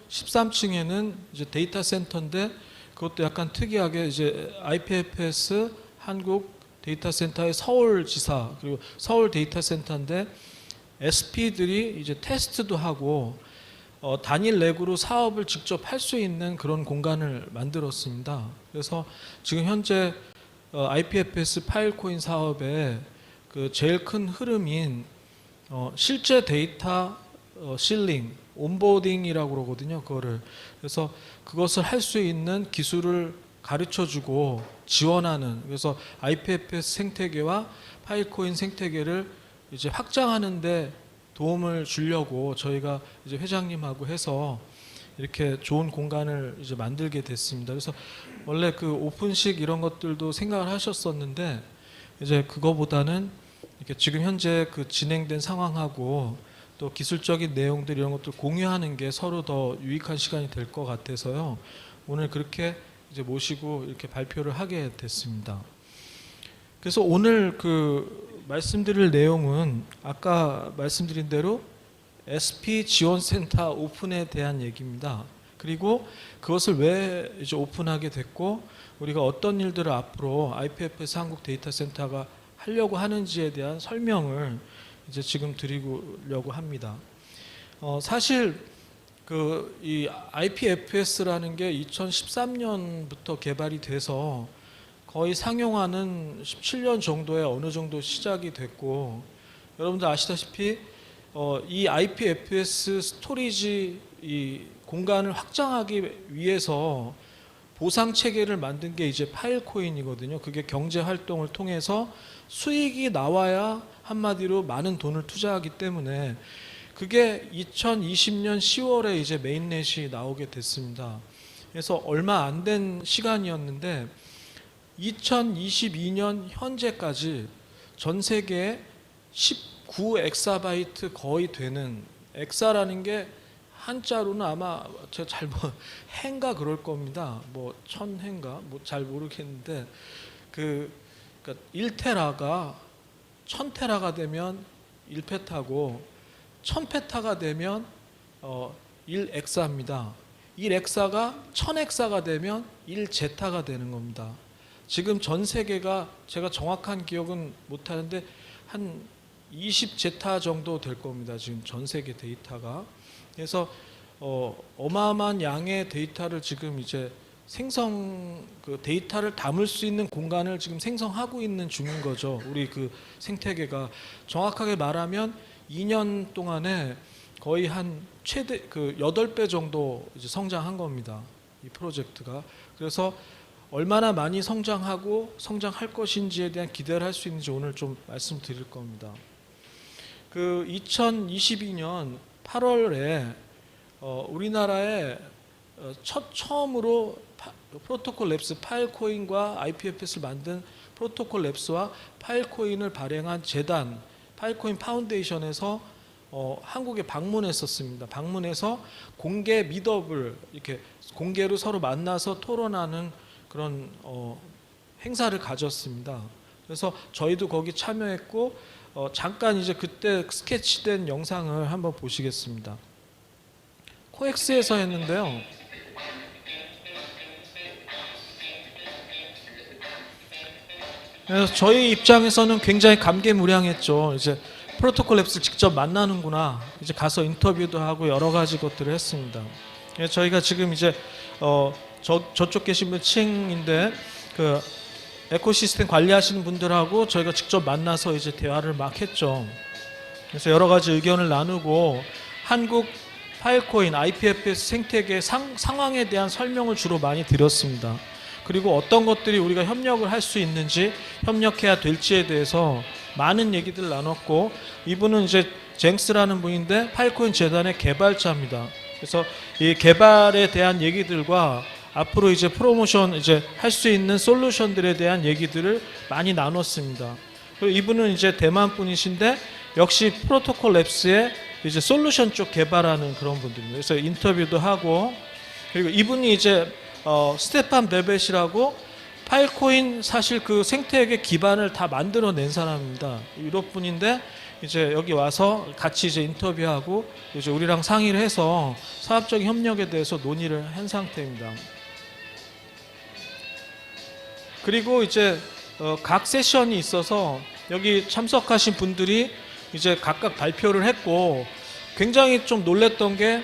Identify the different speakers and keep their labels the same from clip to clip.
Speaker 1: (13층에는) 이제 데이터 센터인데, 그것도 약간 특이하게 이제 IPFS 한국 데이터 센터의 서울지사 그리고 서울 데이터 센터인데, SP들이 이제 테스트도 하고 단일 렉으로 사업을 직접 할 수 있는 그런 공간을 만들었습니다. 그래서 지금 현재 IPFS 파일코인 사업의 그 제일 큰 흐름인 실제 데이터 실링, 온보딩이라고 그러거든요. 그거를. 그래서 그것을 할 수 있는 기술을 가르쳐주고 지원하는, 그래서 IPFS 생태계와 파일코인 생태계를 이제 확장하는데 도움을 주려고 저희가 이제 회장님하고 해서 이렇게 좋은 공간을 이제 만들게 됐습니다. 그래서 원래 그 오픈식 이런 것들도 생각을 하셨었는데, 이제 그거보다는 이렇게 지금 현재 그 진행된 상황하고 또 기술적인 내용들 이런 것들 공유하는 게 서로 더 유익한 시간이 될 것 같아서요. 오늘 그렇게 이제 모시고 이렇게 발표를 하게 됐습니다. 그래서 오늘 그 말씀드릴 내용은 아까 말씀드린 대로 SP 지원센터 오픈에 대한 얘기입니다. 그리고 그것을 왜 이제 오픈하게 됐고, 우리가 어떤 일들을 앞으로 IPFS 한국 데이터 센터가 하려고 하는지에 대한 설명을 이제 지금 드리려고 합니다. 사실 이 IPFS라는 게 2013년부터 개발이 돼서 거의 상용화는 17년 정도에 어느 정도 시작이 됐고, 여러분들 아시다시피 이 IPFS 스토리지 이 공간을 확장하기 위해서 보상 체계를 만든 게 이제 파일코인이거든요. 그게 경제 활동을 통해서 수익이 나와야 한마디로 많은 돈을 투자하기 때문에 그게 2020년 10월에 이제 메인넷이 나오게 됐습니다. 그래서 얼마 안 된 시간이었는데 2022년 현재까지 전 세계에 19엑사바이트 거의 되는, 엑사라는 게 한자로는 아마 제가 잘못 해인가 그럴 겁니다. 뭐 1000해인가 뭐 잘 모르겠는데 그러니까 1테라가 1000테라가 되면 1페타고 1000페타가 되면 1엑사입니다. 1엑사가 1000엑사가 되면 1제타가 되는 겁니다. 지금 전 세계가 제가 정확한 기억은 못 하는데 한 20제타 정도 될 겁니다. 지금 전 세계 데이터가. 그래서 어마어마한 양의 데이터를 지금 이제 그 데이터를 담을 수 있는 공간을 지금 생성하고 있는 중인 거죠. 우리 그 생태계가 정확하게 말하면 2년 동안에 거의 한 최대 그 8배 정도 이제 성장한 겁니다. 이 프로젝트가. 그래서 얼마나 많이 성장하고 성장할 것인지에 대한 기대를 할 수 있는지 오늘 좀 말씀드릴 겁니다. 그 2022년 8월에 우리나라에 처음으로 프로토콜 랩스 파일코인과 IPFS를 만든 프로토콜 랩스와 파일코인을 발행한 재단 파일코인 파운데이션에서 한국에 방문했었습니다. 방문해서 공개 미트업을 이렇게 공개로 서로 만나서 토론하는 그런 행사를 가졌습니다. 그래서 저희도 거기 참여했고 잠깐 이제 그때 스케치된 영상을 한번 보시겠습니다. 코엑스에서 했는데요. 그래서 저희 입장에서는 굉장히 감개무량했죠. 이제 프로토콜 랩스를 직접 만나는구나. 이제 가서 인터뷰도 하고 여러 가지 것들을 했습니다. 그래서 저희가 지금 이제 저쪽 계신 분 칭인데 그 에코시스템 관리하시는 분들하고 저희가 직접 만나서 이제 대화를 막 했죠. 그래서 여러 가지 의견을 나누고 한국 파일코인 IPFS 생태계 상황에 대한 설명을 주로 많이 드렸습니다. 그리고 어떤 것들이 우리가 협력을 할 수 있는지, 협력해야 될지에 대해서 많은 얘기들을 나눴고, 이분은 이제 쟁스라는 분인데 파일코인 재단의 개발자입니다. 그래서 이 개발에 대한 얘기들과 앞으로 이제 프로모션 이제 할 수 있는 솔루션들에 대한 얘기들을 많이 나눴습니다. 그리고 이분은 이제 대만 분이신데 역시 프로토콜 랩스의 이제 솔루션 쪽 개발하는 그런 분들입니다. 그래서 인터뷰도 하고, 그리고 이분이 이제 스테판 베벳이라고 파일코인 사실 그 생태계 기반을 다 만들어낸 사람입니다. 유럽 분인데 이제 여기 와서 같이 이제 인터뷰하고 이제 우리랑 상의를 해서 사업적인 협력에 대해서 논의를 한 상태입니다. 그리고 이제 각 세션이 있어서 여기 참석하신 분들이 이제 각각 발표를 했고, 굉장히 좀 놀랬던 게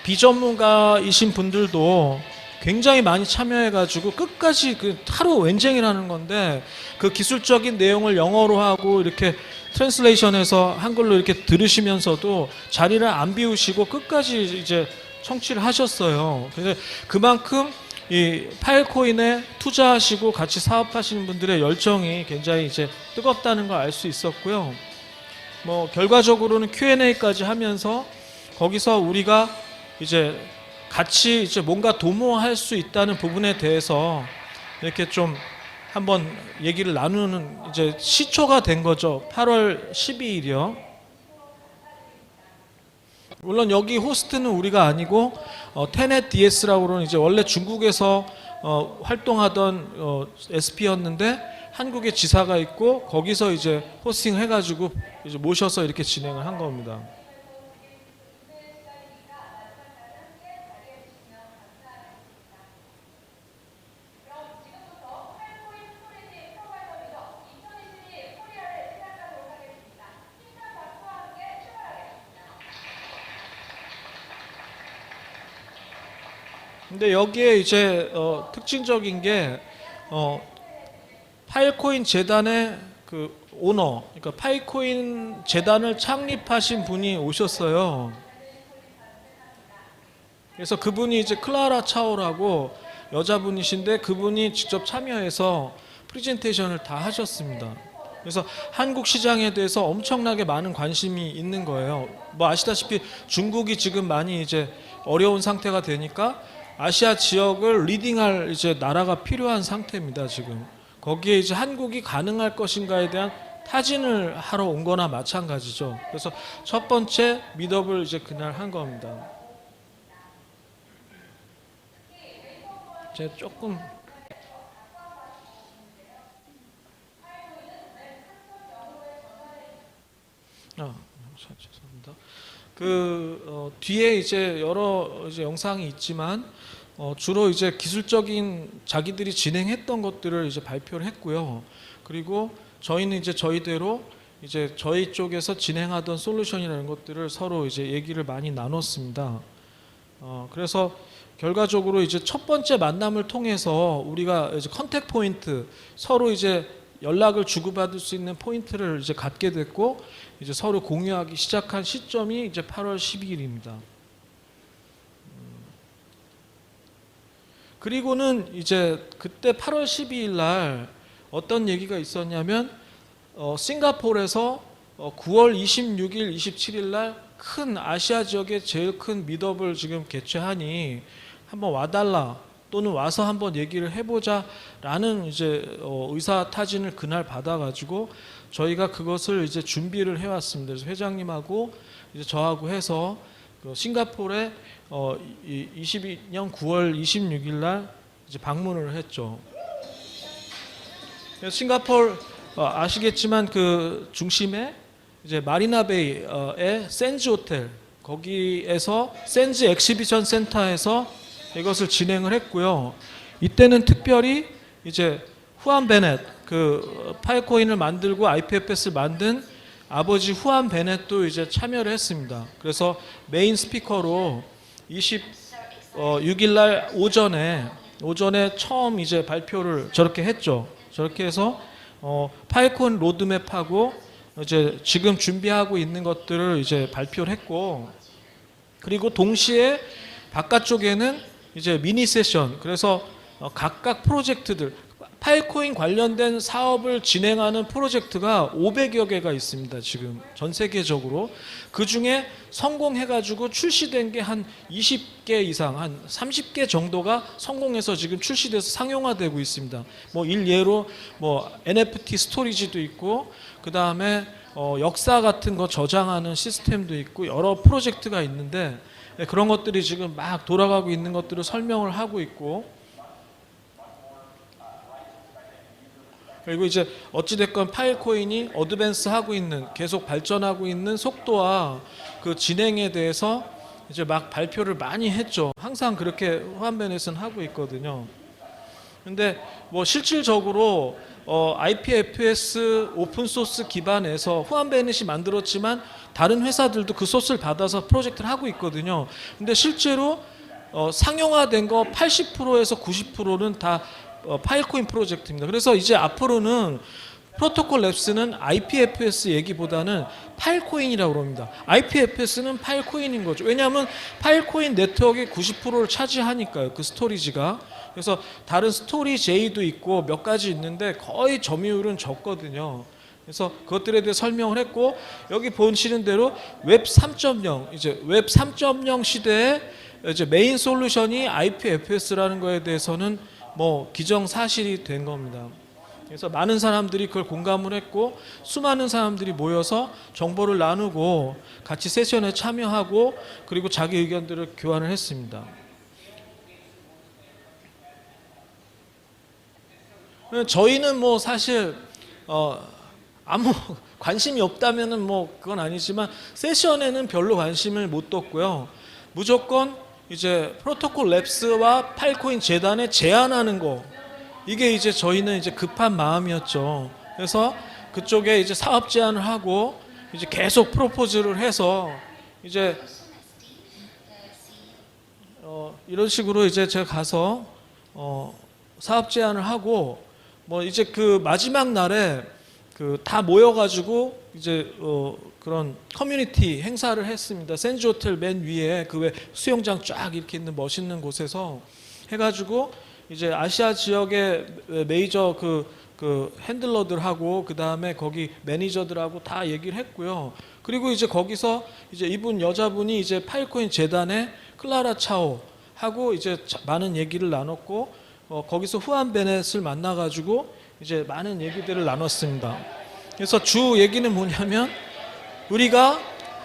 Speaker 1: 비전문가이신 분들도 굉장히 많이 참여해가지고 끝까지 그 하루 웬쟁이라는 건데 그 기술적인 내용을 영어로 하고 이렇게 트랜슬레이션해서 한글로 이렇게 들으시면서도 자리를 안 비우시고 끝까지 이제 청취를 하셨어요. 그래서 그만큼 이 파일코인에 투자하시고 같이 사업하시는 분들의 열정이 굉장히 이제 뜨겁다는 걸 알 수 있었고요. 뭐 결과적으로는 Q&A까지 하면서 거기서 우리가 이제 같이 이제 뭔가 도모할 수 있다는 부분에 대해서 이렇게 좀 한번 얘기를 나누는 이제 시초가 된 거죠. 8월 12일이요. 물론 여기 호스트는 우리가 아니고 테넷 DS라고 그러는 이제 원래 중국에서 활동하던 SP였는데 한국에 지사가 있고 거기서 이제 호스팅 해가지고 이제 모셔서 이렇게 진행을 한 겁니다. 근데 여기에 이제 특징적인 게 파일코인 재단의 그 오너, 그러니까 파일코인 재단을 창립하신 분이 오셨어요. 그래서 그분이 이제 클라라 차오라고 여자분이신데 그분이 직접 참여해서 프레젠테이션을 다 하셨습니다. 그래서 한국 시장에 대해서 엄청나게 많은 관심이 있는 거예요. 뭐 아시다시피 중국이 지금 많이 이제 어려운 상태가 되니까 아시아 지역을 리딩할 이제 나라가 필요한 상태입니다, 지금. 거기에 이제 한국이 가능할 것인가에 대한 타진을 하러 온 거나 마찬가지죠. 그래서 첫 번째 미더블 이제 그날 한 겁니다. 제가 조금 죄송합니다. 뒤에 이제 여러 이제 영상이 있지만 주로 이제 기술적인 자기들이 진행했던 것들을 이제 발표를 했고요. 그리고 저희는 이제 저희대로 이제 저희 쪽에서 진행하던 솔루션이라는 것들을 서로 이제 얘기를 많이 나눴습니다. 그래서 결과적으로 이제 첫 번째 만남을 통해서 우리가 이제 컨택 포인트, 서로 이제 연락을 주고받을 수 있는 포인트를 이제 갖게 됐고, 이제 서로 공유하기 시작한 시점이 이제 8월 12일입니다. 그리고는 이제 그때 8월 12일 날 어떤 얘기가 있었냐면 싱가포르에서 9월 26일, 27일 날 큰 아시아 지역의 제일 큰 미더블 지금 개최하니 한번 와달라, 또는 와서 한번 얘기를 해보자라는 이제 의사 타진을 그날 받아가지고 저희가 그것을 이제 준비를 해왔습니다. 그래서 회장님하고 이제 저하고 해서 싱가포르에 22년 9월 26일 날 이제 방문을 했죠. 싱가포르 아시겠지만 그 중심에 이제 마리나베이의 샌즈 호텔, 거기에서 샌즈 엑시비션 센터에서 이것을 진행을 했고요. 이때는 특별히 이제 후안 베넷 그 파일코인을 만들고 IPFS를 만든 아버지 후안 베넷도 이제 참여를 했습니다. 그래서 메인 스피커로 26일 날 오전에 처음 이제 발표를 저렇게 했죠. 저렇게 해서 파일코인 로드맵하고 이제 지금 준비하고 있는 것들을 이제 발표를 했고, 그리고 동시에 바깥쪽에는 이제 미니 세션, 그래서 각각 프로젝트들, 파일코인 관련된 사업을 진행하는 프로젝트가 500여 개가 있습니다. 지금 전 세계적으로. 그 중에 성공해가지고 출시된 게 한 20개 이상, 한 30개 정도가 성공해서 지금 출시돼서 상용화되고 있습니다. 뭐 일예로 뭐 NFT 스토리지도 있고, 그 다음에 역사 같은 거 저장하는 시스템도 있고 여러 프로젝트가 있는데, 그런 것들이 지금 막 돌아가고 있는 것들을 설명을 하고 있고, 그리고 이제 어찌됐건 파일코인이 어드밴스하고 있는, 계속 발전하고 있는 속도와 그 진행에 대해서 이제 막 발표를 많이 했죠. 항상 그렇게 후안 베넷은 하고 있거든요. 근데 뭐 실질적으로 IPFS 오픈소스 기반에서 후안 베넷이 만들었지만 다른 회사들도 그 소스를 받아서 프로젝트를 하고 있거든요. 근데 실제로 상용화된 거 80%에서 90%는 다 파일코인 프로젝트입니다. 그래서 이제 앞으로는 프로토콜 랩스는 IPFS 얘기보다는 파일코인이라고 합니다. IPFS는 파일코인인 거죠. 왜냐하면 파일코인 네트워크의 90%를 차지하니까요. 그 스토리지가. 그래서 다른 스토리 J도 있고 몇 가지 있는데 거의 점유율은 적거든요. 그래서 그것들에 대해 설명을 했고, 여기 보시는 대로 웹 3.0, 이제 웹 3.0 시대에 이제 메인 솔루션이 IPFS라는 거에 대해서는 뭐 기정사실이 된 겁니다. 그래서 많은 사람들이 그걸 공감을 했고, 수많은 사람들이 모여서 정보를 나누고 같이 세션에 참여하고, 그리고 자기 의견들을 교환을 했습니다. 저희는 뭐 사실 아무 관심이 없다면은 뭐 그건 아니지만 세션에는 별로 관심을 못 뒀고요. 무조건 이제 프로토콜 랩스와 파일코인 재단에 제안하는 거, 이게 이제 저희는 이제 급한 마음이었죠. 그래서 그쪽에 이제 사업 제안을 하고 이제 계속 프로포즈를 해서 이제 이런 식으로 이제 제가 가서 사업 제안을 하고, 뭐 이제 그 마지막 날에 그 다 모여가지고 이제 그런 커뮤니티 행사를 했습니다. 센즈 호텔 맨 위에 그 왜 수영장 쫙 이렇게 있는 멋있는 곳에서 해가지고 이제 아시아 지역의 메이저 그 핸들러들하고 그 다음에 거기 매니저들하고 다 얘기를 했고요. 그리고 이제 거기서 이제 이분 여자분이 이제 파일코인 재단의 클라라 차오 하고 이제 많은 얘기를 나눴고, 거기서 후안 베넷을 만나가지고 이제 많은 얘기들을 나눴습니다. 그래서 주 얘기는 뭐냐면, 우리가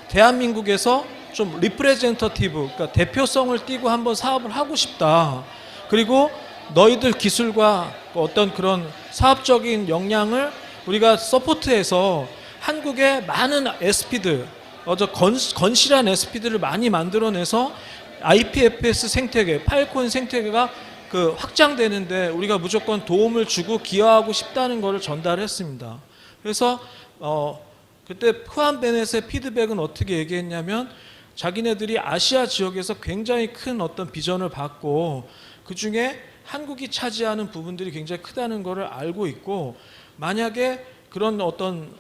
Speaker 1: 대한민국에서 좀 리프레젠터티브, 그러니까 대표성을 띠고 한번 사업을 하고 싶다. 그리고 너희들 기술과 어떤 그런 사업적인 역량을 우리가 서포트해서 한국의 많은 SP들, 건실한 SP들을 많이 만들어내서 IPFS 생태계, 파일코인 생태계가 그 확장되는데 우리가 무조건 도움을 주고 기여하고 싶다는 것을 전달했습니다. 그래서 그때 후안 베넷의 피드백은 어떻게 얘기했냐면, 자기네들이 아시아 지역에서 굉장히 큰 어떤 비전을 받고 그 중에 한국이 차지하는 부분들이 굉장히 크다는 것을 알고 있고, 만약에 그런 어떤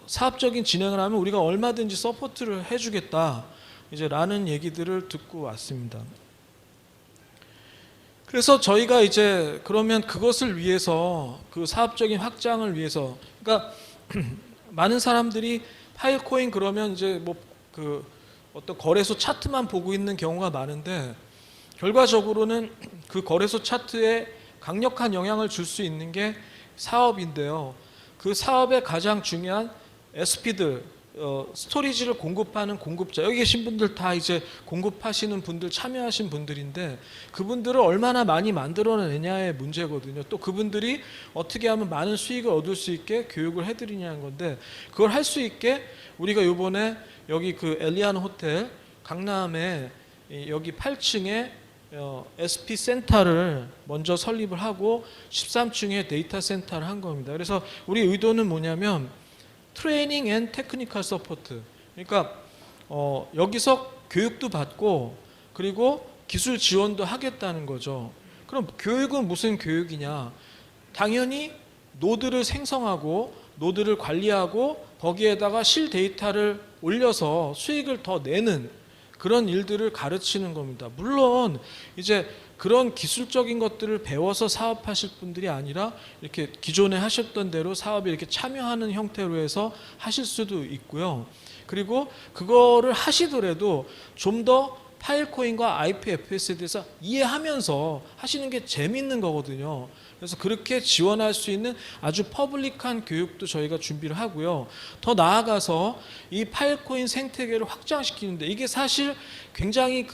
Speaker 1: 사업적인 진행을 하면 우리가 얼마든지 서포트를 해주겠다 이제 라는 얘기들을 듣고 왔습니다. 그래서 저희가 이제 그러면 그것을 위해서, 그 사업적인 확장을 위해서, 그러니까 많은 사람들이 파일코인 그러면 이제 뭐 그 어떤 거래소 차트만 보고 있는 경우가 많은데, 결과적으로는 그 거래소 차트에 강력한 영향을 줄 수 있는 게 사업인데요. 그 사업의 가장 중요한 SP들, 스토리지를 공급하는 공급자, 여기 계신 분들 다 이제 공급하시는 분들, 참여하신 분들인데, 그분들을 얼마나 많이 만들어내냐의 문제거든요. 또 그분들이 어떻게 하면 많은 수익을 얻을 수 있게 교육을 해드리냐는 건데, 그걸 할 수 있게 우리가 이번에 여기 그 엘리안 호텔 강남에 여기 8층에 SP 센터를 먼저 설립을 하고 13층에 데이터 센터를 한 겁니다. 그래서 우리 의도는 뭐냐면 트레이닝 앤 테크니컬 서포트. 그러니까 여기서 교육도 받고 그리고 기술 지원도 하겠다는 거죠. 그럼 교육은 무슨 교육이냐? 당연히 노드를 생성하고 노드를 관리하고 거기에다가 실 데이터를 올려서 수익을 더 내는 그런 일들을 가르치는 겁니다. 물론 이제 그런 기술적인 것들을 배워서 사업하실 분들이 아니라 이렇게 기존에 하셨던 대로 사업에 이렇게 참여하는 형태로 해서 하실 수도 있고요. 그리고 그거를 하시더라도 좀 더 파일코인과 IPFS에 대해서 이해하면서 하시는 게 재밌는 거거든요. 그래서 그렇게 지원할 수 있는 아주 퍼블릭한 교육도 저희가 준비를 하고요. 더 나아가서 이 파일코인 생태계를 확장시키는데 이게 사실 굉장히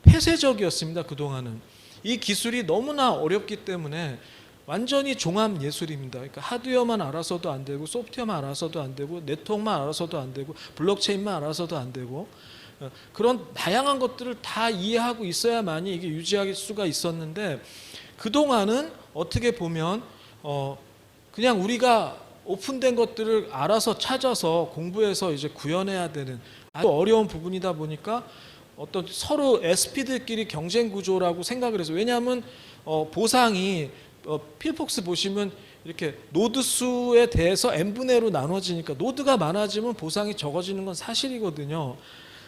Speaker 1: 폐쇄적이었습니다. 그동안은. 이 기술이 너무나 어렵기 때문에 완전히 종합 예술입니다. 그러니까 하드웨어만 알아서도 안 되고 소프트웨어만 알아서도 안 되고 네트워크만 알아서도 안 되고 블록체인만 알아서도 안 되고 그런 다양한 것들을 다 이해하고 있어야만이 이게 유지할 수가 있었는데 그동안은 어떻게 보면 그냥 우리가 오픈된 것들을 알아서 찾아서 공부해서 이제 구현해야 되는 아주 어려운 부분이다 보니까 어떤 서로 SP들끼리 경쟁 구조라고 생각을 해서 왜냐하면 보상이 필폭스 보시면 이렇게 노드 수에 대해서 n분의로 나눠지니까 노드가 많아지면 보상이 적어지는 건 사실이거든요.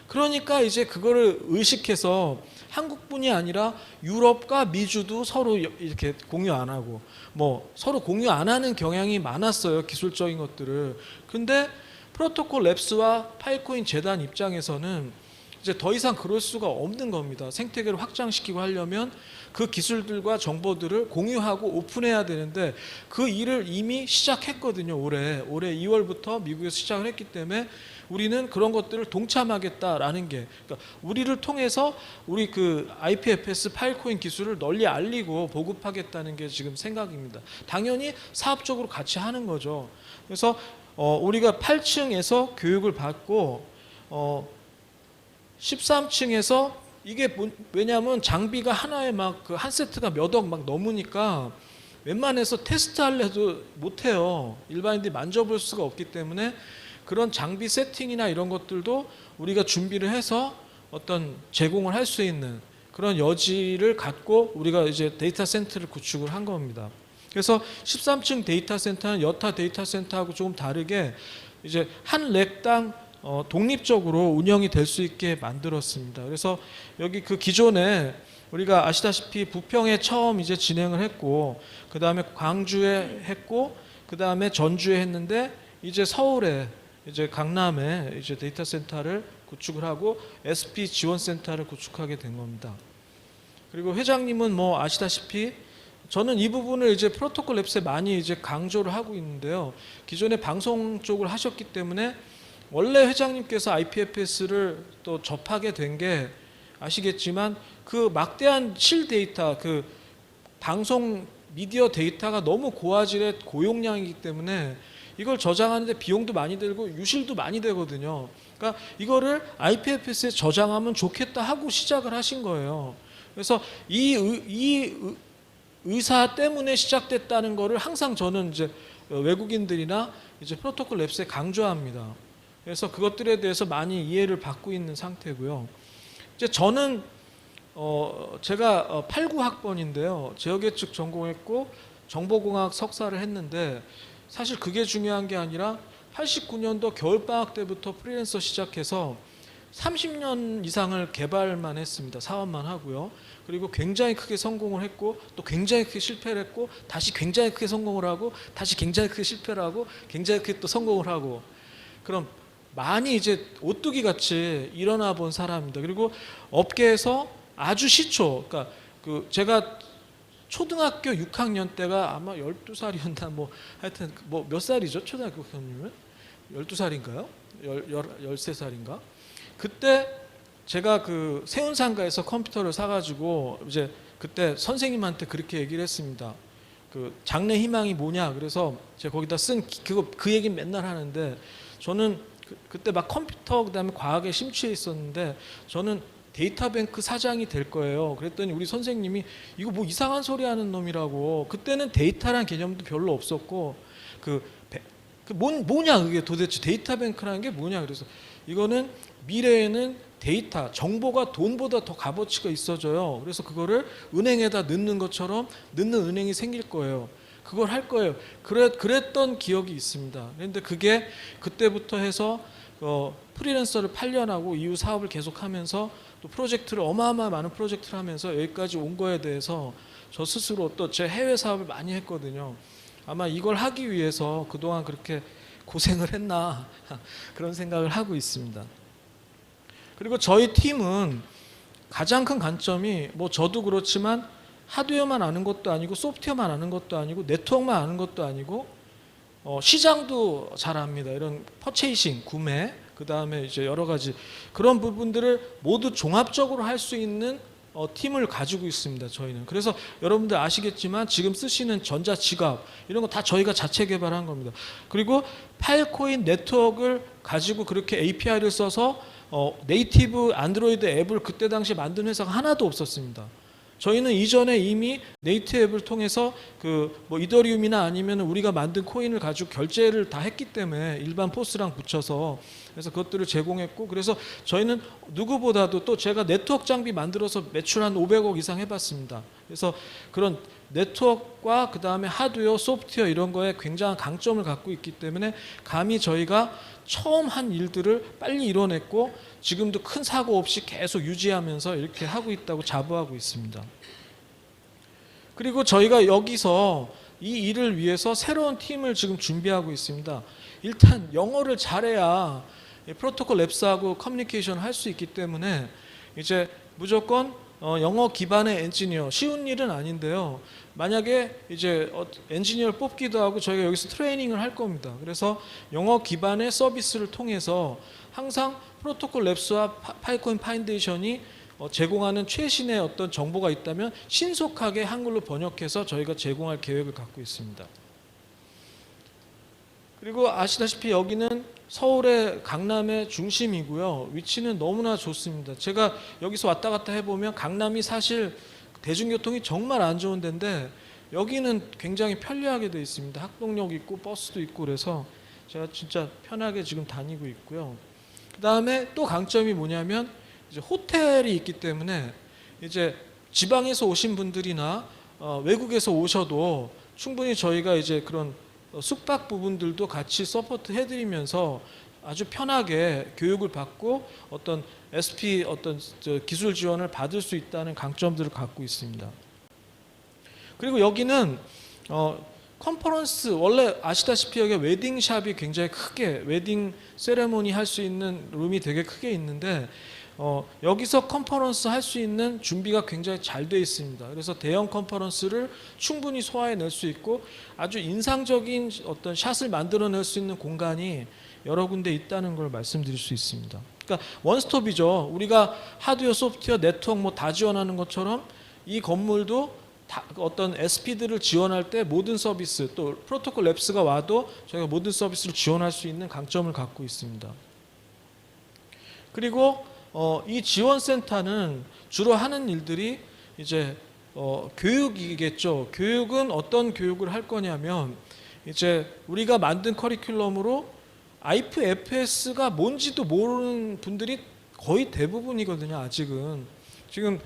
Speaker 1: 그러니까 이제 그거를 의식해서 한국뿐이 아니라 유럽과 미주도 서로 이렇게 공유 안 하고 뭐 서로 공유 안 하는 경향이 많았어요. 기술적인 것들을. 근데 프로토콜 랩스와 파일코인 재단 입장에서는 이제 더 이상 그럴 수가 없는 겁니다. 생태계를 확장시키고 하려면 그 기술들과 정보들을 공유하고 오픈해야 되는데 그 일을 이미 시작했거든요. 올해 2월부터 미국에서 시작을 했기 때문에 우리는 그런 것들을 동참하겠다라는 게 그러니까 우리를 통해서 우리 IPFS 파일코인 기술을 널리 알리고 보급하겠다는 게 지금 생각입니다. 당연히 사업적으로 같이 하는 거죠. 그래서 우리가 8층에서 교육을 받고 13층에서 이게 왜냐하면 장비가 하나에 막 한 세트가 몇 억 막 넘으니까 웬만해서 테스트할래도 못해요. 일반인들이 만져볼 수가 없기 때문에 그런 장비 세팅이나 이런 것들도 우리가 준비를 해서 어떤 제공을 할 수 있는 그런 여지를 갖고 우리가 이제 데이터 센터를 구축을 한 겁니다. 그래서 13층 데이터 센터는 여타 데이터 센터하고 조금 다르게 이제 한 렉당 독립적으로 운영이 될 수 있게 만들었습니다. 그래서 여기 기존에 우리가 아시다시피 부평에 처음 이제 진행을 했고 그 다음에 광주에 했고 그 다음에 전주에 했는데 이제 서울에 이제 강남에 이제 데이터 센터를 구축을 하고 SP 지원 센터를 구축하게 된 겁니다. 그리고 회장님은 뭐 아시다시피 저는 이 부분을 이제 프로토콜 랩스에 많이 이제 강조를 하고 있는데요. 기존에 방송 쪽을 하셨기 때문에 원래 회장님께서 IPFS를 또 접하게 된 게 아시겠지만 막대한 실 데이터 방송 미디어 데이터가 너무 고화질의 고용량이기 때문에 이걸 저장하는데 비용도 많이 들고 유실도 많이 되거든요. 그러니까 이거를 IPFS에 저장하면 좋겠다 하고 시작을 하신 거예요. 그래서 이 의사 때문에 시작됐다는 거를 항상 저는 이제 외국인들이나 이제 프로토콜 랩스에 강조합니다. 그래서 그것들에 대해서 많이 이해를 받고 있는 상태고요. 이제 저는 제가 89학번인데요. 지역예측 전공했고 정보공학 석사를 했는데 사실 그게 중요한 게 아니라 89년도 겨울방학 때부터 프리랜서 시작해서 30년 이상을 개발만 했습니다. 사업만 하고요. 그리고 굉장히 크게 성공을 했고 또 굉장히 크게 실패를 했고 다시 굉장히 크게 성공을 하고 다시 굉장히 크게 실패를 하고 굉장히 크게 또 성공을 하고 그럼 많이 이제 오뚜기 같이 일어나 본 사람입니다. 그리고 업계에서 아주 시초, 그러니까 제가 초등학교 6학년 때가 아마 12살이었나 뭐 하여튼 뭐 몇 살이죠? 초등학교 6학년이면? 12살인가요? 13살인가? 그때 제가 세운상가에서 컴퓨터를 사가지고 이제 그때 선생님한테 그렇게 얘기를 했습니다. 장래 희망이 뭐냐? 그래서 제가 거기다 쓴 그 얘기 맨날 하는데 저는 그때 막 컴퓨터 그다음에 과학에 심취해 있었는데 저는 데이터뱅크 사장이 될 거예요. 그랬더니 우리 선생님이 이거 뭐 이상한 소리 하는 놈이라고. 그때는 데이터란 개념도 별로 없었고 뭐냐 그게 도대체 데이터뱅크라는 게 뭐냐. 그래서 이거는 미래에는 데이터, 정보가 돈보다 더 값어치가 있어져요. 그래서 그거를 은행에다 넣는 것처럼 넣는 은행이 생길 거예요. 그걸 할 거예요. 그랬던 기억이 있습니다. 그런데 그게 그때부터 해서 프리랜서를 8년 하고 이후 사업을 계속하면서 또 프로젝트를 어마어마한 많은 프로젝트를 하면서 여기까지 온 거에 대해서 저 스스로 또 제 해외 사업을 많이 했거든요. 아마 이걸 하기 위해서 그동안 그렇게 고생을 했나 그런 생각을 하고 있습니다. 그리고 저희 팀은 가장 큰 관점이 뭐 저도 그렇지만 하드웨어만 아는 것도 아니고 소프트웨어만 아는 것도 아니고 네트워크만 아는 것도 아니고 시장도 잘 압니다. 이런 퍼체이싱, 구매, 그 다음에 이제 여러 가지 그런 부분들을 모두 종합적으로 할 수 있는 팀을 가지고 있습니다. 저희는. 그래서 여러분들 아시겠지만 지금 쓰시는 전자지갑 이런 거 다 저희가 자체 개발한 겁니다. 그리고 파일코인 네트워크를 가지고 그렇게 API를 써서 네이티브 안드로이드 앱을 그때 당시에 만든 회사가 하나도 없었습니다. 저희는 이전에 이미 네이티브 앱을 통해서 뭐 이더리움이나 아니면 우리가 만든 코인을 가지고 결제를 다 했기 때문에 일반 포스랑 붙여서 그래서 그것들을 제공했고 그래서 저희는 누구보다도 또 제가 네트워크 장비 만들어서 매출 한 500억 이상 해봤습니다. 그래서 그런 네트워크와 그 다음에 하드웨어, 소프트웨어 이런 거에 굉장한 강점을 갖고 있기 때문에 감히 저희가 처음 한 일들을 빨리 이뤄냈고 지금도 큰 사고 없이 계속 유지하면서 이렇게 하고 있다고 자부하고 있습니다. 그리고 저희가 여기서 이 일을 위해서 새로운 팀을 지금 준비하고 있습니다. 일단 영어를 잘해야 프로토콜 랩스하고 커뮤니케이션을 할 수 있기 때문에 이제 무조건 영어 기반의 엔지니어, 쉬운 일은 아닌데요. 만약에 이제 엔지니어를 뽑기도 하고 저희가 여기서 트레이닝을 할 겁니다. 그래서 영어 기반의 서비스를 통해서 항상 프로토콜 랩스와 파이코인 파운데이션이 제공하는 최신의 어떤 정보가 있다면 신속하게 한글로 번역해서 저희가 제공할 계획을 갖고 있습니다. 그리고 아시다시피 여기는 서울의 강남의 중심이고요. 위치는 너무나 좋습니다. 제가 여기서 왔다 갔다 해보면 강남이 사실 대중교통이 정말 안 좋은 데인데 여기는 굉장히 편리하게 되어 있습니다. 학동역 있고 버스도 있고 그래서 제가 진짜 편하게 지금 다니고 있고요. 그 다음에 또 강점이 뭐냐면 이제 호텔이 있기 때문에 이제 지방에서 오신 분들이나 외국에서 오셔도 충분히 저희가 이제 그런 숙박 부분들도 같이 서포트 해드리면서 아주 편하게 교육을 받고 어떤 SP 기술 지원을 받을 수 있다는 강점들을 갖고 있습니다. 그리고 여기는 컨퍼런스 원래 아시다시피 여기 웨딩샵이 굉장히 크게 웨딩 세레모니 할 수 있는 룸이 되게 크게 있는데 여기서 컨퍼런스 할 수 있는 준비가 굉장히 잘 되어 있습니다. 그래서 대형 컨퍼런스를 충분히 소화해낼 수 있고 아주 인상적인 어떤 샷을 만들어낼 수 있는 공간이 여러 군데 있다는 걸 말씀드릴 수 있습니다. 그러니까 원스톱이죠. 우리가 하드웨어, 소프트웨어, 네트워크 뭐 다 지원하는 것처럼 이 건물도 어떤 SP들을 지원할 때 모든 서비스 또 프로토콜 랩스가 와도 저희가 모든 서비스를 지원할 수 있는 강점을 갖고 있습니다. 그리고 이 지원센터는 주로 하는 일들이 이제 교육이겠죠. 교육은 어떤 교육을 할 거냐면 이제 우리가 만든 커리큘럼으로 IPFS가 뭔지도 모르는 분들이 거의 대부분이거든요. 아직은 지금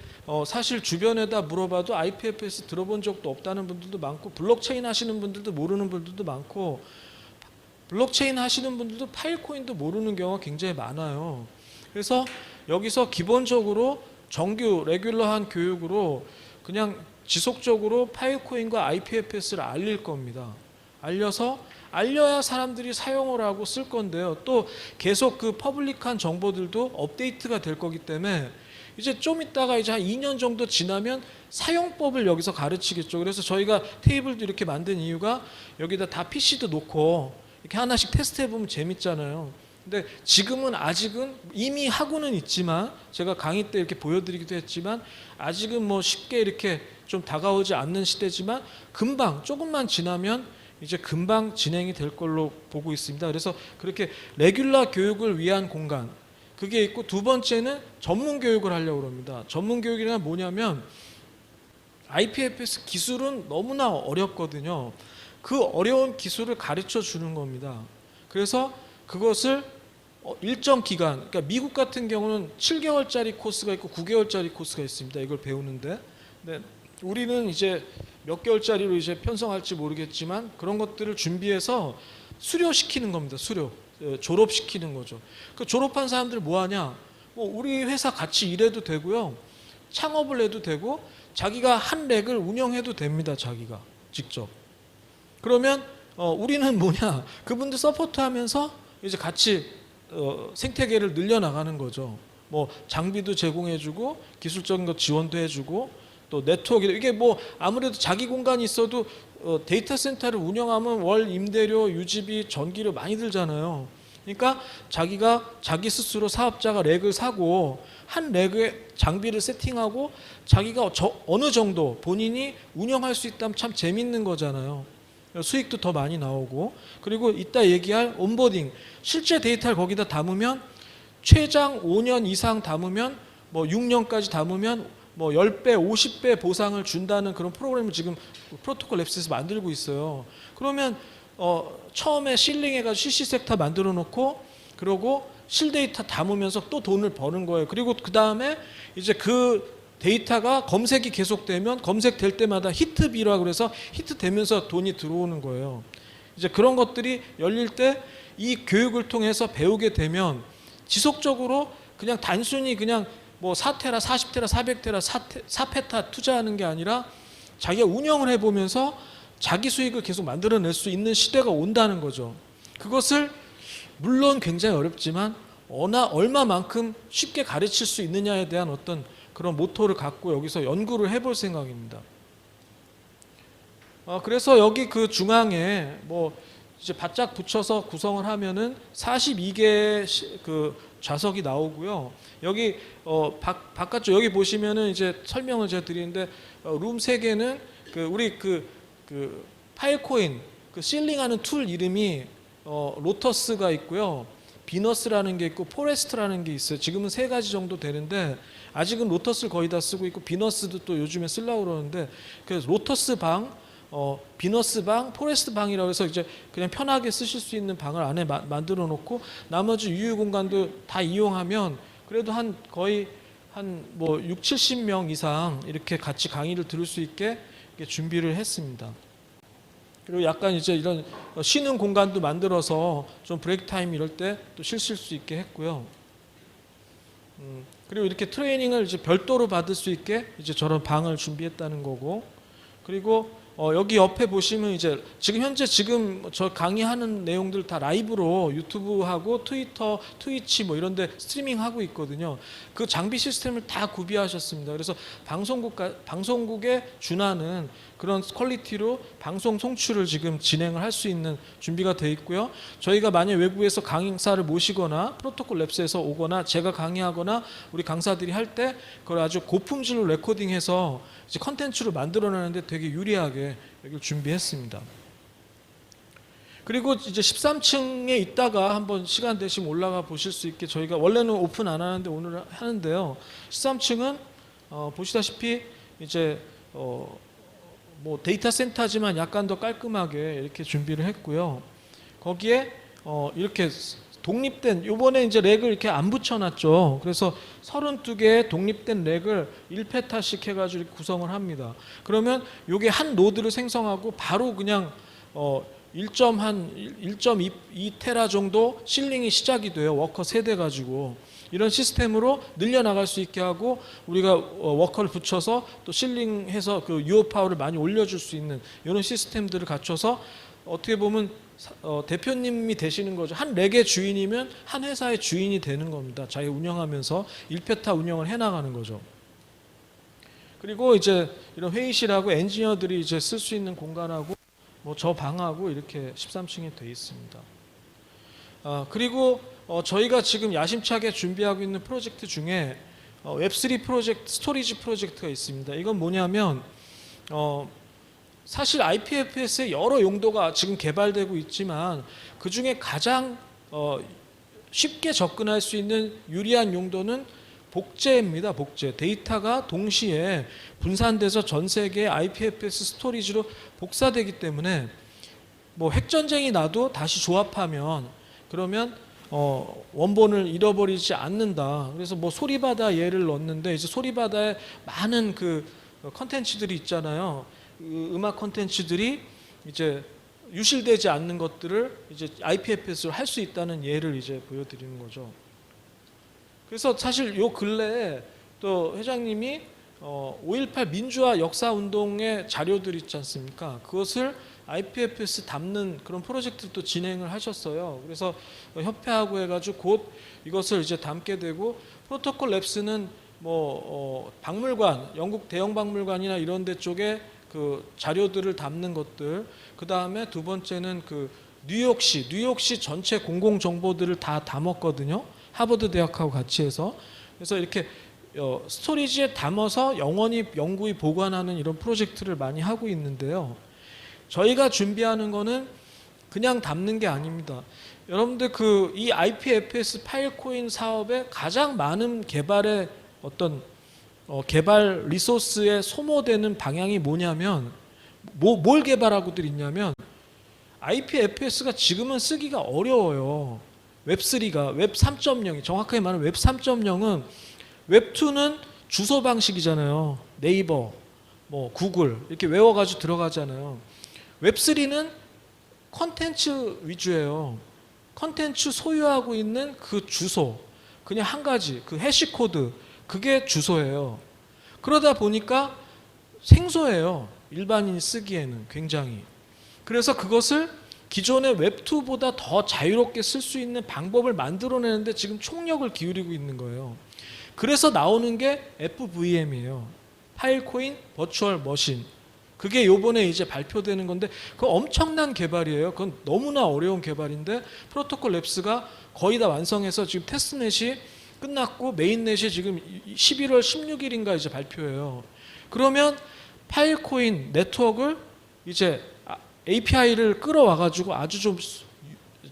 Speaker 1: 사실 주변에다 물어봐도 IPFS 들어본 적도 없다는 분들도 많고 블록체인 하시는 분들도 모르는 분들도 많고 블록체인 하시는 분들도 파일코인도 모르는 경우가 굉장히 많아요. 그래서 여기서 기본적으로 정규 레귤러한 교육으로 그냥 지속적으로 파일코인과 IPFS를 알릴 겁니다. 알려야 사람들이 사용을 하고 쓸 건데요. 또 계속 그 퍼블릭한 정보들도 업데이트가 될 거기 때문에 이제 좀 있다가 이제 한 2년 정도 지나면 사용법을 여기서 가르치겠죠. 그래서 저희가 테이블도 이렇게 만든 이유가 여기다 다 PC도 놓고 이렇게 하나씩 테스트 해보면 재밌잖아요. 근데 지금은 아직은 이미 하고는 있지만 제가 강의 때 이렇게 보여드리기도 했지만 아직은 뭐 쉽게 이렇게 좀 다가오지 않는 시대지만 금방 조금만 지나면 이제 금방 진행이 될 걸로 보고 있습니다. 그래서 그렇게 레귤러 교육을 위한 공간 그게 있고, 두 번째는 전문 교육을 하려고 합니다. 전문 교육이란 뭐냐면 IPFS 기술은 너무나 어렵거든요. 그 어려운 기술을 가르쳐 주는 겁니다. 그래서 그것을 일정 기간, 그러니까 미국 같은 경우는 7개월짜리 코스가 있고 9개월짜리 코스가 있습니다. 이걸 배우는데, 네, 우리는 이제 몇 개월짜리로 이제 편성할지 모르겠지만 그런 것들을 준비해서 수료시키는 겁니다. 수료, 졸업시키는 거죠. 그 졸업한 사람들 뭐 하냐? 뭐 우리 회사 같이 일해도 되고요, 창업을 해도 되고, 자기가 한 렉을 운영해도 됩니다. 자기가 직접. 그러면 우리는 뭐냐? 그분들 서포트하면서 이제 같이 생태계를 늘려나가는 거죠. 뭐 장비도 제공해주고 기술적인 것 지원도 해주고 또 네트워크, 이게 뭐 아무래도 자기 공간이 있어도 데이터 센터를 운영하면 월 임대료, 유지비, 전기료 많이 들잖아요. 그러니까 자기가 자기 스스로 사업자가 렉을 사고 한 렉에 장비를 세팅하고 자기가 어느 정도 본인이 운영할 수 있다면 참 재밌는 거잖아요. 수익도 더 많이 나오고, 그리고 이따 얘기할 온보딩, 실제 데이터를 거기다 담으면 최장 5년 이상 담으면 뭐 6년까지 담으면 뭐 10배, 50배 보상을 준다는 그런 프로그램을 지금 프로토콜 랩스에서 만들고 있어요. 그러면 처음에 실링해가지고 CC 섹터 만들어 놓고, 그러고 실데이터 담으면서 또 돈을 버는 거예요. 그리고 그 다음에 이제 그 데이터가 검색이 계속되면 검색될 때마다 히트비라고 그래서 히트되면서 돈이 들어오는 거예요. 이제 그런 것들이 열릴 때 이 교육을 통해서 배우게 되면 지속적으로 그냥 단순히 그냥 뭐 4테라, 40테라, 400테라, 4페타 투자하는 게 아니라 자기가 운영을 해보면서 자기 수익을 계속 만들어낼 수 있는 시대가 온다는 거죠. 그것을 물론 굉장히 어렵지만 얼마만큼 쉽게 가르칠 수 있느냐에 대한 어떤 그런 모토를 갖고 여기서 연구를 해볼 생각입니다. 그래서 여기 그 중앙에 뭐 이제 바짝 붙여서 구성을 하면은 42개 그 좌석이 나오고요. 여기 바깥쪽 여기 보시면은 이제 설명을 제가 드리는데 룸 3개는 우리 그 파일코인 그 실링하는 툴 이름이 로터스가 있고요, 비너스라는 게 있고 포레스트라는 게 있어요. 지금은 3가지 정도 되는데 아직은 로터스를 거의 다 쓰고 있고 비너스도 또 요즘에 쓰려고 그러는데, 그래서 로터스 방, 비너스 방, 포레스트 방이라고 해서 이제 그냥 편하게 쓰실 수 있는 방을 안에 만들어 놓고 나머지 유휴 공간도 다 이용하면 그래도 거의 한 뭐 6, 70명 이상 이렇게 같이 강의를 들을 수 있게 준비를 했습니다. 그리고 약간 이제 이런 쉬는 공간도 만들어서 좀 브레이크 타임 이럴 때 또 쉴 수 있게 했고요. 그리고 이렇게 트레이닝을 이제 별도로 받을 수 있게 이제 저런 방을 준비했다는 거고, 그리고 여기 옆에 보시면 이제 현재 저 강의하는 내용들 다 라이브로 유튜브하고 트위터, 트위치 뭐 이런데 스트리밍하고 있거든요. 그 장비 시스템을 다 구비하셨습니다. 그래서 방송국에 준하는 그런 퀄리티로 방송 송출을 지금 진행을 할 수 있는 준비가 되어 있고요. 저희가 만약 외국에서 강사를 모시거나 프로토콜 랩스에서 오거나 제가 강의하거나 우리 강사들이 할 때 그걸 아주 고품질로 레코딩해서 이제 컨텐츠로 만들어내는데 되게 유리하게 여기를 준비했습니다. 그리고 이제 13층에 있다가 한번 시간 되시면 올라가 보실 수 있게 저희가 원래는 오픈 안 하는데 오늘 하는데요. 13층은 보시다시피 이제 뭐 데이터 센터지만 약간 더 깔끔하게 이렇게 준비를 했고요. 거기에 이렇게 독립된, 요번에 이제 렉을 이렇게 안 붙여놨죠. 그래서 32개의 독립된 렉을 1페타씩 해가지고 이렇게 구성을 합니다. 그러면 요게 한 노드를 생성하고 바로 그냥 1.2테라 정도 실링이 시작이 돼요. 워커 세대 가지고. 이런 시스템으로 늘려나갈 수 있게 하고 우리가 워커를 붙여서 또 실링해서 그 유어 파워를 많이 올려줄 수 있는 이런 시스템들을 갖춰서 어떻게 보면 대표님이 되시는 거죠. 한 렉의 주인이면 한 회사의 주인이 되는 겁니다. 자기 운영하면서 1페타 운영을 해나가는 거죠. 그리고 이제 이런 회의실하고 엔지니어들이 이제 쓸 수 있는 공간하고 뭐 저 방하고 이렇게 13층에 돼 있습니다. 그리고 저희가 지금 야심차게 준비하고 있는 프로젝트 중에 웹3 프로젝트, 스토리지 프로젝트가 있습니다. 이건 뭐냐면 사실 IPFS의 여러 용도가 지금 개발되고 있지만 그 중에 가장 쉽게 접근할 수 있는 유리한 용도는 복제입니다. 복제. 데이터가 동시에 분산돼서 전 세계 IPFS 스토리지로 복사되기 때문에 뭐 핵전쟁이 나도 다시 조합하면 그러면 원본을 잃어버리지 않는다. 그래서 뭐 소리바다 예를 넣었는데 이제 소리바다에 많은 그 컨텐츠들이 있잖아요. 음악 컨텐츠들이 이제 유실되지 않는 것들을 이제 IPFS로 할 수 있다는 예를 이제 보여드리는 거죠. 그래서 사실 요 근래에 또 회장님이 5.18 민주화 역사운동의 자료들 있지 않습니까? 그것을 IPFS 담는 그런 프로젝트도 진행을 하셨어요. 그래서 협회하고 해가지고 곧 이것을 이제 담게 되고 프로토콜 랩스는 뭐 박물관, 영국 대형 박물관이나 이런 데 쪽에 그 자료들을 담는 것들, 그 다음에 두 번째는 그 뉴욕시 전체 공공 정보들을 다 담았거든요. 하버드 대학하고 같이 해서. 그래서 이렇게 스토리지에 담아서 영구히 보관하는 이런 프로젝트를 많이 하고 있는데요. 저희가 준비하는 거는 그냥 담는 게 아닙니다. 여러분들 이 IPFS 파일코인 사업에 가장 많은 개발의 어떤 개발 리소스에 소모되는 방향이 뭐냐면 뭘 개발하고들 있냐면 IPFS가 지금은 쓰기가 어려워요. 웹3가 웹 3.0이 정확하게 말하면 웹 3.0은 웹2는 주소 방식이잖아요. 네이버, 뭐 구글 이렇게 외워가지고 들어가잖아요. 웹3는 컨텐츠 위주예요. 컨텐츠 소유하고 있는 그 주소, 그냥 한 가지, 그 해시코드, 그게 주소예요. 그러다 보니까 생소해요. 일반인이 쓰기에는 굉장히. 그래서 그것을 기존의 웹2보다 더 자유롭게 쓸 수 있는 방법을 만들어내는데 지금 총력을 기울이고 있는 거예요. 그래서 나오는 게 FVM이에요. 파일코인 버추얼 머신. 그게 요번에 이제 발표되는 건데 그 엄청난 개발이에요. 그건 너무나 어려운 개발인데 프로토콜 랩스가 거의 다 완성해서 지금 테스트넷이 끝났고 메인넷이 지금 11월 16일인가 이제 발표해요. 그러면 파일코인 네트워크를 이제 API를 끌어와 가지고 아주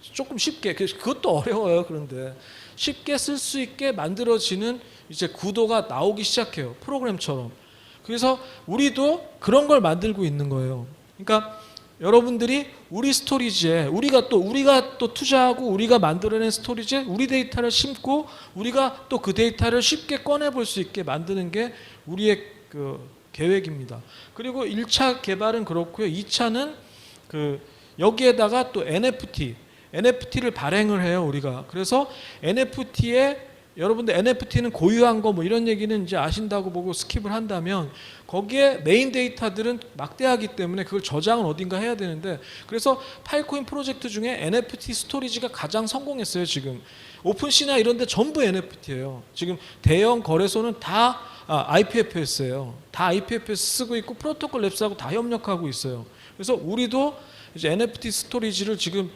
Speaker 1: 조금 쉽게, 그것도 어려워요. 그런데 쉽게 쓸 수 있게 만들어지는 이제 구도가 나오기 시작해요. 프로그램처럼. 그래서 우리도 그런 걸 만들고 있는 거예요. 그러니까 여러분들이 우리 스토리지에 우리가 또 투자하고 우리가 만들어낸 스토리지에 우리 데이터를 심고 우리가 또 그 데이터를 쉽게 꺼내 볼 수 있게 만드는 게 우리의 그 계획입니다. 그리고 1차 개발은 그렇고요. 2차는 여기에다가 또 NFT를 발행을 해요, 우리가. 그래서 NFT에 여러분들 NFT는 고유한 거 뭐 이런 얘기는 이제 아신다고 보고 스킵을 한다면 거기에 메인 데이터들은 막대하기 때문에 그걸 저장은 어딘가 해야 되는데 그래서 파일코인 프로젝트 중에 NFT 스토리지가 가장 성공했어요, 지금. 오픈시나 이런 데 전부 NFT예요. 지금 대형 거래소는 다 IPFS예요. 다 IPFS 쓰고 있고 프로토콜 랩스하고 다 협력하고 있어요. 그래서 우리도 이제 NFT 스토리지를 지금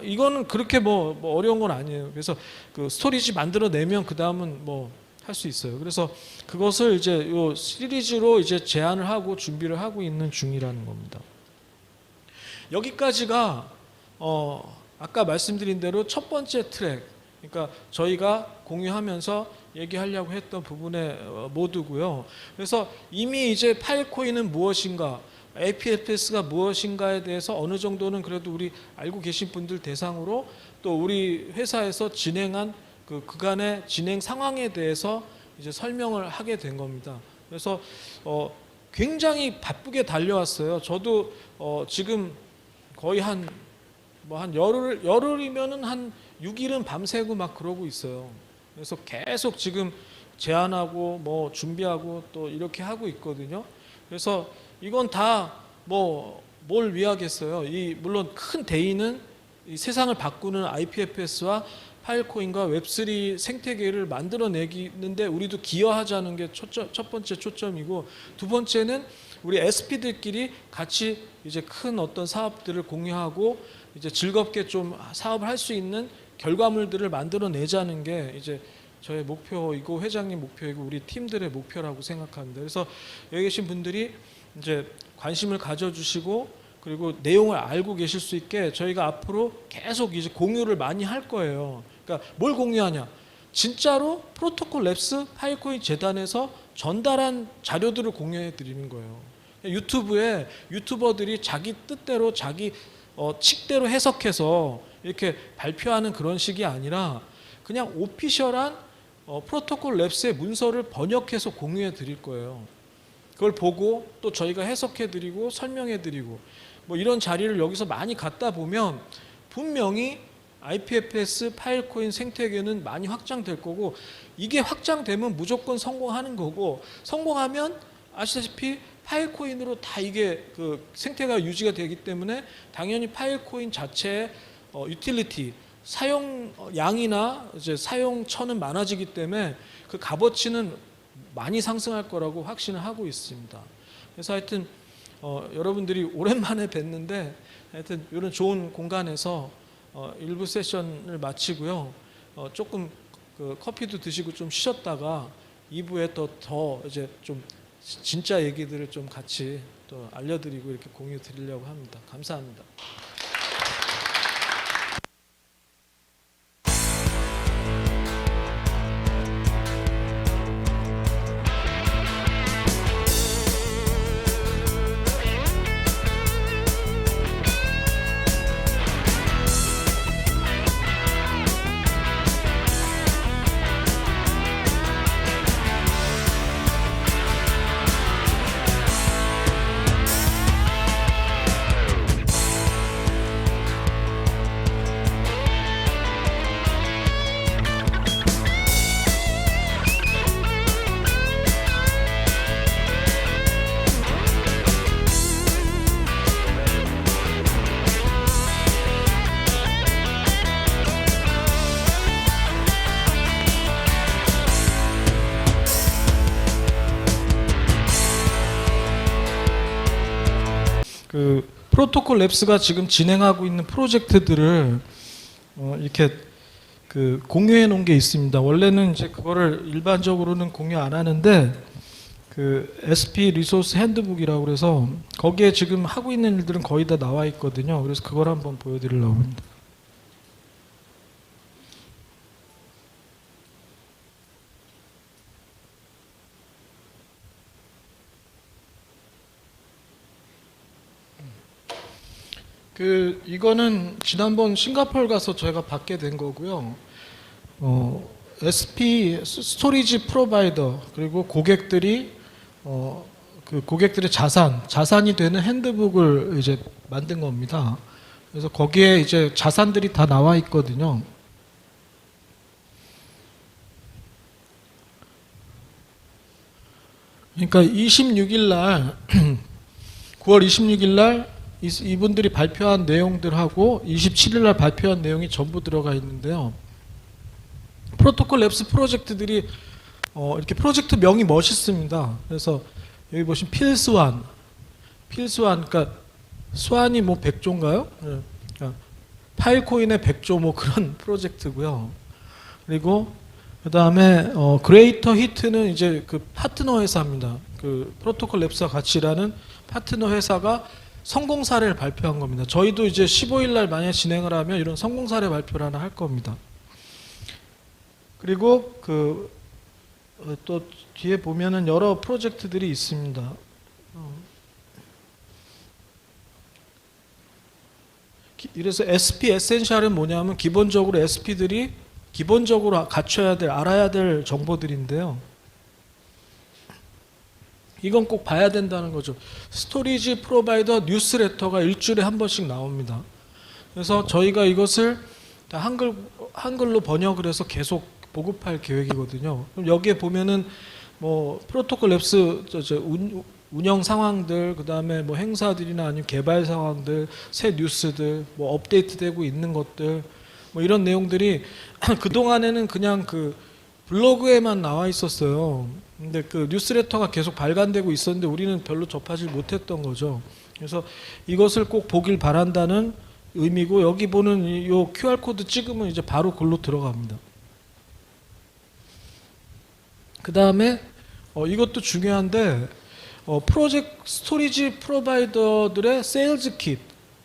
Speaker 1: 이거는 그렇게 뭐 어려운 건 아니에요. 그래서 그 스토리지 만들어 내면 그 다음은 뭐 할 수 있어요. 그래서 그것을 이제 요 시리즈로 이제 제안을 하고 준비를 하고 있는 중이라는 겁니다. 여기까지가 아까 말씀드린 대로 첫 번째 트랙. 그러니까 저희가 공유하면서 얘기하려고 했던 부분의 모두고요. 그래서 이미 이제 파일코인은 무엇인가, IPFS가 무엇인가에 대해서 어느 정도는 그래도 우리 알고 계신 분들 대상으로 또 우리 회사에서 진행한 그간의 진행 상황에 대해서 이제 설명을 하게 된 겁니다. 그래서 굉장히 바쁘게 달려왔어요. 저도 지금 거의 한 열흘이면은 한 6일은 밤새고 막 그러고 있어요. 그래서 계속 지금 제안하고 뭐 준비하고 또 이렇게 하고 있거든요. 그래서 이건 다 뭘 위하겠어요. 물론 큰 대의는 이 세상을 바꾸는 IPFS와 파일코인과 웹3 생태계를 만들어내기는데 우리도 기여하자는 게 첫 번째 초점이고, 두 번째는 우리 SP들끼리 같이 이제 큰 어떤 사업들을 공유하고 이제 즐겁게 좀 사업을 할 수 있는 결과물들을 만들어내자는 게 이제 저의 목표이고 회장님 목표이고 우리 팀들의 목표라고 생각합니다. 그래서 여기 계신 분들이 이제 관심을 가져주시고 그리고 내용을 알고 계실 수 있게 저희가 앞으로 계속 이제 공유를 많이 할 거예요. 그러니까 뭘 공유하냐? 진짜로 프로토콜 랩스 파일코인 재단에서 전달한 자료들을 공유해 드리는 거예요. 유튜브에 유튜버들이 자기 뜻대로 자기 칙대로 해석해서 이렇게 발표하는 그런 식이 아니라 그냥 오피셜한 프로토콜 랩스의 문서를 번역해서 공유해 드릴 거예요. 그걸 보고 또 저희가 해석해 드리고 설명해 드리고 뭐 이런 자리를 여기서 많이 갖다 보면 분명히 IPFS 파일코인 생태계는 많이 확장될 거고, 이게 확장되면 무조건 성공하는 거고, 성공하면 아시다시피 파일코인으로 다 이게 그 생태가 유지가 되기 때문에 당연히 파일코인 자체의 유틸리티 사용 양이나 이제 사용처는 많아지기 때문에 그 값어치는 많이 상승할 거라고 확신을 하고 있습니다. 그래서 하여튼 여러분들이 오랜만에 뵀는데 하여튼 이런 좋은 공간에서 일부 세션을 마치고요. 조금 그 커피도 드시고 좀 쉬셨다가 2부에 더 이제 좀 진짜 얘기들을 좀 같이 또 알려드리고 이렇게 공유 드리려고 합니다. 감사합니다. 그 프로토콜 랩스가 지금 진행하고 있는 프로젝트들을 이렇게 그 공유해 놓은 게 있습니다. 원래는 이제 그거를 일반적으로는 공유 안 하는데 그 SP 리소스 핸드북이라고 그래서 거기에 지금 하고 있는 일들은 거의 다 나와 있거든요. 그래서 그걸 한번 보여드리려고 합니다. 이거는 지난번 싱가포르 가서 저희가 받게 된 거고요. SP 스토리지 프로바이더 그리고 고객들이 그 고객들의 자산이 되는 핸드북을 이제 만든 겁니다. 그래서 거기에 이제 자산들이 다 나와 있거든요. 그러니까 26일 날 9월 26일 날 이분들이 발표한 내용들하고 27일 날 발표한 내용이 전부 들어가 있는데요. 프로토콜 랩스 프로젝트들이 이렇게 프로젝트 명이 멋있습니다. 그래서 여기 보시면 필스완, 그러니까 스완이 뭐 100조인가요? 그러니까 파일코인의 100조 뭐 그런 프로젝트고요. 그리고 그 다음에 그레이터 히트는 이제 그 파트너 회사입니다. 그 프로토콜 랩스와 같이 일하는 파트너 회사가 성공 사례를 발표한 겁니다. 저희도 이제 15일 날 만약 진행을 하면 이런 성공 사례 발표를 하나 할 겁니다. 그리고 또 뒤에 보면은 여러 프로젝트들이 있습니다. 그래서 SP 에센셜은 뭐냐면 기본적으로 SP들이 기본적으로 갖춰야 될, 알아야 될 정보들인데요. 이건 꼭 봐야 된다는 거죠. 스토리지 프로바이더 뉴스레터가 일주일에 한 번씩 나옵니다. 그래서 저희가 이것을 다 한글로 번역을 해서 계속 보급할 계획이거든요. 그럼 여기에 보면은 뭐 프로토콜 랩스 운영 상황들, 그 다음에 뭐 행사들이나 아니면 개발 상황들, 새 뉴스들, 뭐 업데이트되고 있는 것들, 뭐 이런 내용들이 그 동안에는 그냥 그 블로그에만 나와 있었어요. 근데 그 뉴스레터가 계속 발간되고 있었는데 우리는 별로 접하지 못했던 거죠. 그래서 이것을 꼭 보길 바란다는 의미고, 여기 보는 이 QR코드 찍으면 이제 바로 글로 들어갑니다. 그 다음에 이것도 중요한데 프로젝트 스토리지 프로바이더들의 세일즈 킷.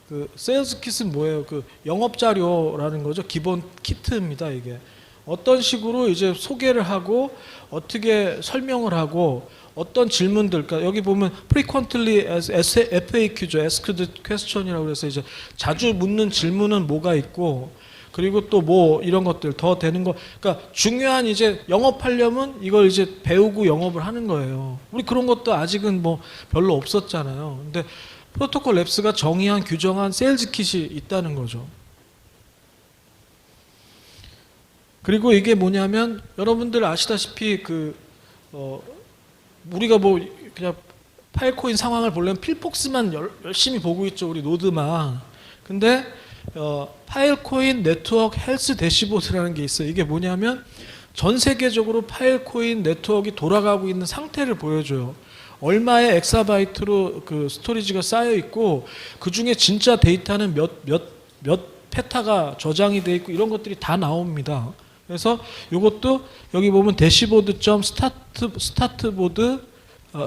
Speaker 1: 그 세일즈 킷은 뭐예요? 그 영업 자료라는 거죠. 기본 키트입니다, 이게. 어떤 식으로 이제 소개를 하고 어떻게 설명을 하고 어떤 질문들, 그러니까 여기 보면 frequently FAQ죠. asked question이라고 그래서 이제 자주 묻는 질문은 뭐가 있고 그리고 또 뭐 이런 것들 더 되는 거, 그러니까 중요한 이제 영업하려면 이걸 이제 배우고 영업을 하는 거예요. 우리 그런 것도 아직은 뭐 별로 없었잖아요. 근데 프로토콜 랩스가 정의한 규정한 세일즈 킷이 있다는 거죠. 그리고 이게 뭐냐면 여러분들 아시다시피 우리가 뭐 그냥 파일코인 상황을 보려면 필폭스만 열심히 보고 있죠, 우리 노드만. 근데 파일코인 네트워크 헬스 대시보드라는 게 있어요. 이게 뭐냐면 전 세계적으로 파일코인 네트워크가 돌아가고 있는 상태를 보여줘요. 얼마의 엑사바이트로 그 스토리지가 쌓여 있고 그 중에 진짜 데이터는 몇 페타가 저장이 돼 있고 이런 것들이 다 나옵니다. 그래서 이것도 여기 보면 대시보드.점 스타트보드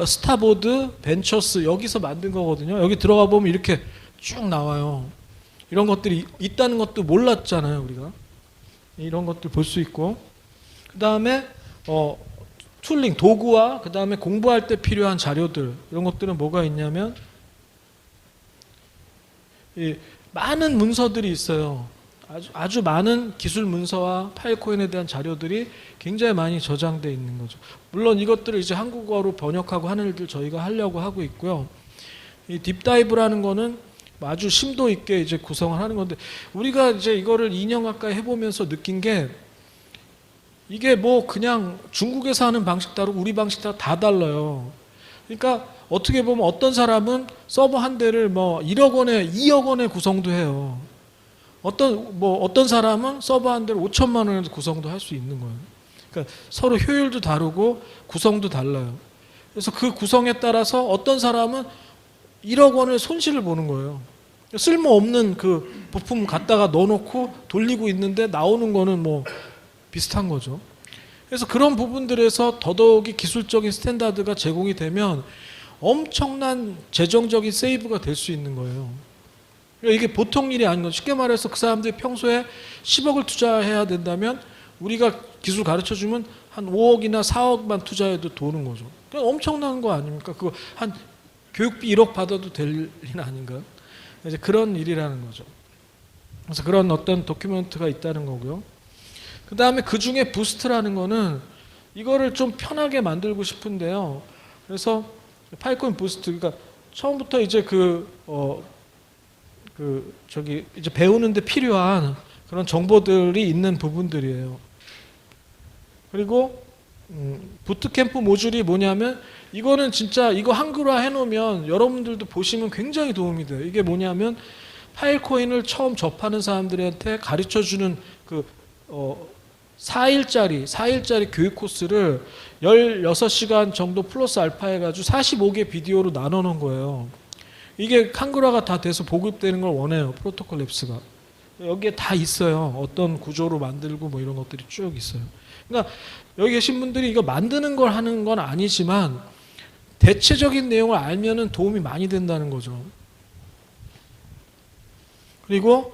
Speaker 1: 스타보드 벤처스 여기서 만든 거거든요. 여기 들어가 보면 이렇게 쭉 나와요. 이런 것들이 있다는 것도 몰랐잖아요, 우리가. 이런 것들 볼 수 있고. 그 다음에 툴링, 도구와 그 다음에 공부할 때 필요한 자료들, 이런 것들은 뭐가 있냐면 많은 문서들이 있어요. 아주 많은 기술 문서와 파일코인에 대한 자료들이 굉장히 많이 저장되어 있는 거죠. 물론 이것들을 이제 한국어로 번역하고 하는 일들 저희가 하려고 하고 있고요. 이 딥다이브라는 거는 아주 심도 있게 이제 구성을 하는 건데, 우리가 이제 이거를 2년 가까이 해보면서 느낀 게 이게 뭐 그냥 중국에서 하는 방식 다르고 우리 방식 다 달라요. 그러니까 어떻게 보면 어떤 사람은 서버 한 대를 뭐 1억 원에 2억 원에 구성도 해요. 어떤 사람은 서버 한 대를 5천만 원에 구성도 할 수 있는 거예요. 그러니까 서로 효율도 다르고 구성도 달라요. 그래서 그 구성에 따라서 어떤 사람은 1억 원의 손실을 보는 거예요. 쓸모없는 그 부품 갖다가 넣어놓고 돌리고 있는데 나오는 거는 뭐 비슷한 거죠. 그래서 그런 부분들에서 더더욱이 기술적인 스탠다드가 제공이 되면 엄청난 재정적인 세이브가 될 수 있는 거예요. 그러니까 이게 보통 일이 아닌 거죠. 쉽게 말해서 그 사람들이 평소에 10억을 투자해야 된다면 우리가 기술 가르쳐주면 한 5억이나 4억만 투자해도 도는 거죠. 그냥 엄청난 거 아닙니까? 그거 한 교육비 1억 받아도 될 일 아닌가요? 이제 그런 일이라는 거죠. 그래서 그런 어떤 도큐멘트가 있다는 거고요. 그 다음에 그 중에 부스트라는 거는 이거를 좀 편하게 만들고 싶은데요. 그래서 파일코인 부스트, 그러니까 처음부터 이제 이제 배우는데 필요한 그런 정보들이 있는 부분들이에요. 그리고 부트캠프 모듈이 뭐냐면 이거는 진짜 이거 한글화 해놓으면 여러분들도 보시면 굉장히 도움이 돼요. 이게 뭐냐면 파일코인을 처음 접하는 사람들한테 가르쳐주는 4일짜리 교육 코스를 16시간 정도 플러스 알파 해가지고 45개 비디오로 나눠놓은 거예요. 이게 한글화가 다 돼서 보급되는 걸 원해요, 프로토콜 랩스가. 여기에 다 있어요. 어떤 구조로 만들고 뭐 이런 것들이 쭉 있어요. 그러니까 여기 계신 분들이 이거 만드는 걸 하는 건 아니지만 대체적인 내용을 알면은 도움이 많이 된다는 거죠. 그리고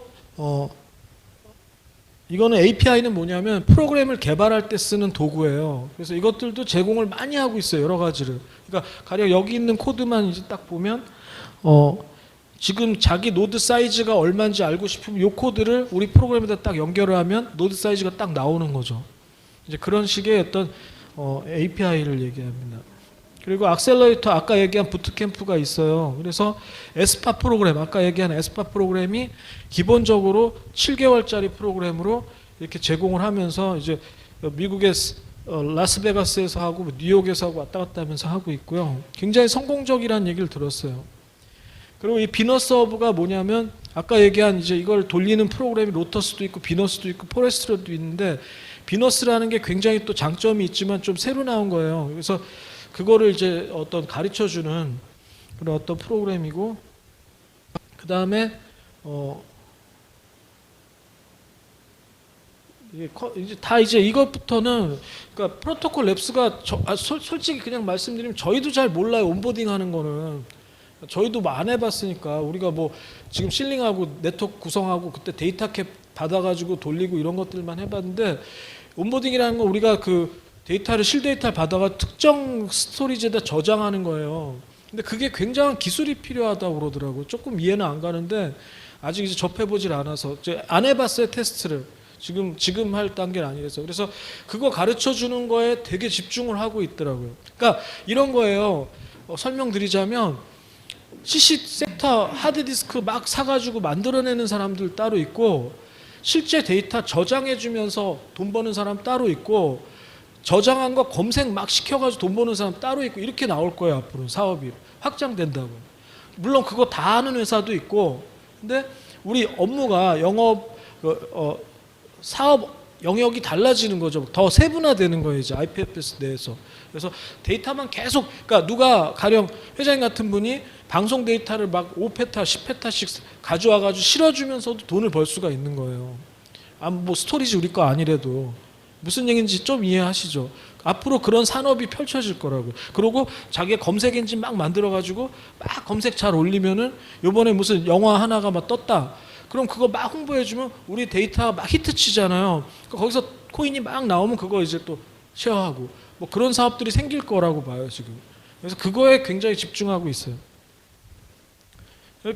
Speaker 1: 이거는 API는 뭐냐면 프로그램을 개발할 때 쓰는 도구예요. 그래서 이것들도 제공을 많이 하고 있어요, 여러 가지를. 그러니까 가령 여기 있는 코드만 이제 딱 보면 지금 자기 노드 사이즈가 얼마인지 알고 싶으면 이 코드를 우리 프로그램에다 딱 연결을 하면 노드 사이즈가 딱 나오는 거죠. 이제 그런 식의 어떤 API를 얘기합니다. 그리고 악셀러레이터, 아까 얘기한 부트캠프가 있어요. 그래서 에스파 프로그램, 아까 얘기한 에스파 프로그램이 기본적으로 7개월짜리 프로그램으로 이렇게 제공을 하면서 이제 미국의 라스베가스에서 하고 뉴욕에서 하고 왔다 갔다 하면서 하고 있고요. 굉장히 성공적이라는 얘기를 들었어요. 그리고 이 비너스 허브가 뭐냐면 아까 얘기한 이제 이걸 돌리는 프로그램이 로터스도 있고 비너스도 있고 포레스트로도 있는데, 비너스라는 게 굉장히 또 장점이 있지만 좀 새로 나온 거예요. 그래서 그거를 이제 어떤 가르쳐주는 그런 어떤 프로그램이고, 그 다음에 이제 다 이제 이것부터는 그러니까 프로토콜 랩스가 솔직히 그냥 말씀드리면 저희도 잘 몰라요. 온보딩 하는 거는 저희도 뭐 안 해봤으니까. 우리가 뭐 지금 실링하고 네트워크 구성하고 그때 데이터 캡 받아가지고 돌리고 이런 것들만 해봤는데, 온보딩이라는 건 우리가 그 데이터를 실데이터를 받아가 특정 스토리지에다 저장하는 거예요. 근데 그게 굉장한 기술이 필요하다고 그러더라고요. 조금 이해는 안 가는데 아직 이제 접해보질 않아서 안 해봤어요, 테스트를. 지금 할 단계는 아니라서. 그래서 그거 가르쳐 주는 거에 되게 집중을 하고 있더라고요. 그러니까 이런 거예요. 설명드리자면 CC 섹터 하드디스크 막 사가지고 만들어내는 사람들 따로 있고, 실제 데이터 저장해주면서 돈 버는 사람 따로 있고, 저장한 거 검색 막 시켜가지고 돈 버는 사람 따로 있고, 이렇게 나올 거예요. 앞으로 사업이 확장된다고. 물론 그거 다 하는 회사도 있고, 근데 우리 업무가 영업 사업 영역이 달라지는 거죠. 더 세분화되는 거예요, 이제 IPFS 내에서. 그래서 데이터만 계속, 그러니까 누가 가령 회장님 같은 분이 방송 데이터를 막 5페타, 10페타씩 가져와가지고 실어주면서도 돈을 벌 수가 있는 거예요. 뭐 스토리지 우리 거 아니래도. 무슨 얘기인지 좀 이해하시죠? 앞으로 그런 산업이 펼쳐질 거라고요. 그리고 자기가 검색 엔진 막 만들어가지고 막 검색 잘 올리면은, 요번에 무슨 영화 하나가 막 떴다. 그럼 그거 막 홍보해주면 우리 데이터 막 히트 치잖아요. 거기서 코인이 막 나오면 그거 이제 또 쉐어하고 뭐 그런 사업들이 생길 거라고 봐요, 지금. 그래서 그거에 굉장히 집중하고 있어요.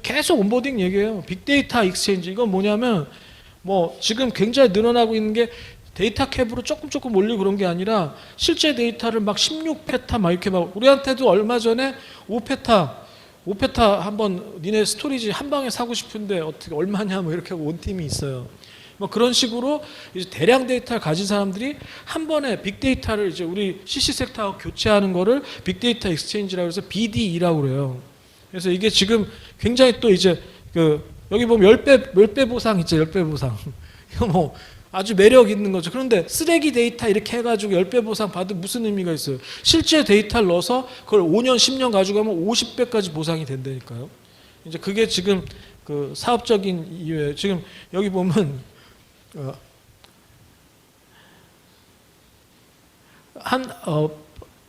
Speaker 1: 계속 온보딩 얘기해요. 빅데이터 익스체인지. 이건 뭐냐면 뭐 지금 굉장히 늘어나고 있는 게 데이터 캡으로 조금 올리고 그런 게 아니라 실제 데이터를 막 16페타 막 이렇게 막, 우리한테도 얼마 전에 5페타 한번 니네 스토리지 한 방에 사고 싶은데 어떻게 얼마냐 뭐 이렇게 온 팀이 있어요. 뭐 그런 식으로 이제 대량 데이터를 가진 사람들이 한 번에 빅데이터를 이제 우리 CC 섹터하고 교체하는 거를 빅데이터 익스체인지라고 해서 BDE라고 그래요. 그래서 이게 지금 굉장히 또 이제 그 여기 보면 10배 보상 있죠. 10배 보상. 이거 뭐 아주 매력 있는 거죠. 그런데 쓰레기 데이터 이렇게 해가지고 10배 보상 받으면 무슨 의미가 있어요? 실제 데이터를 넣어서 그걸 5년, 10년 가져가면 50배까지 보상이 된다니까요. 이제 그게 지금 그 사업적인 이유예요. 지금 여기 보면 한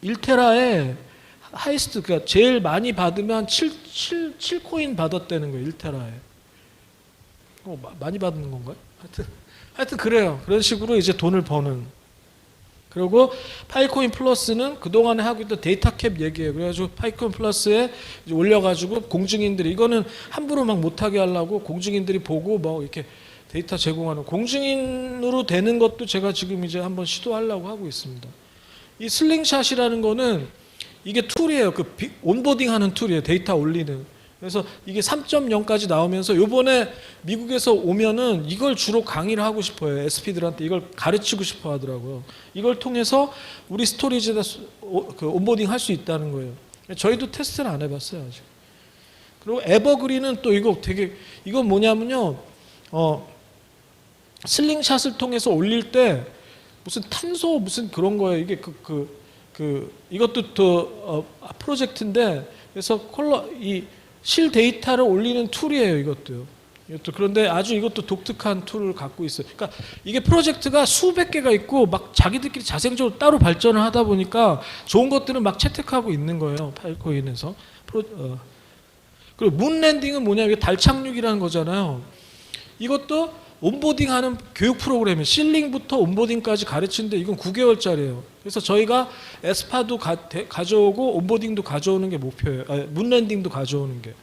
Speaker 1: 1테라에 하이스트, 그러니까 제일 많이 받으면 7코인 받았다는 거예요. 1테라에. 많이 받는 건가요? 하여튼 그래요. 그런 식으로 이제 돈을 버는. 그리고 파이코인 플러스는 그동안에 하고 있던 데이터 캡 얘기예요. 그래가지고 파이코인 플러스에 이제 올려가지고 공증인들이, 이거는 함부로 막 못하게 하려고 공증인들이 보고 뭐 이렇게 데이터 제공하는, 공증인으로 되는 것도 제가 지금 이제 한번 시도하려고 하고 있습니다. 이 슬링샷이라는 거는 이게 툴이에요. 그 온보딩 하는 툴이에요. 데이터 올리는. 그래서 이게 3.0까지 나오면서 요번에 미국에서 오면은 이걸 주로 강의를 하고 싶어요. SP들한테 이걸 가르치고 싶어 하더라고요. 이걸 통해서 우리 스토리지에다 그 온보딩 할 수 있다는 거예요. 저희도 테스트는 안 해봤어요, 아직. 그리고 에버그린은 또 이거 되게, 이건 뭐냐면요. 슬링샷을 통해서 올릴 때 무슨 탄소 무슨 그런 거예요. 이게 이것도 또 프로젝트인데, 그래서 이 실 데이터를 올리는 툴이에요, 이것도요. 그런데 아주 이것도 독특한 툴을 갖고 있어요. 그러니까 이게 프로젝트가 수백 개가 있고 막 자기들끼리 자생적으로 따로 발전을 하다 보니까 좋은 것들은 막 채택하고 있는 거예요, 파이코인에서. 그리고 문 랜딩은 뭐냐면 달 착륙이라는 거잖아요. 이것도 온보딩하는 교육 프로그램이에요. 실링부터 온보딩까지 가르치는데 이건 9개월짜리예요. 그래서 저희가 에스파도 가져오고 온보딩도 가져오는 게 목표예요. 문랜딩도 가져오는 게.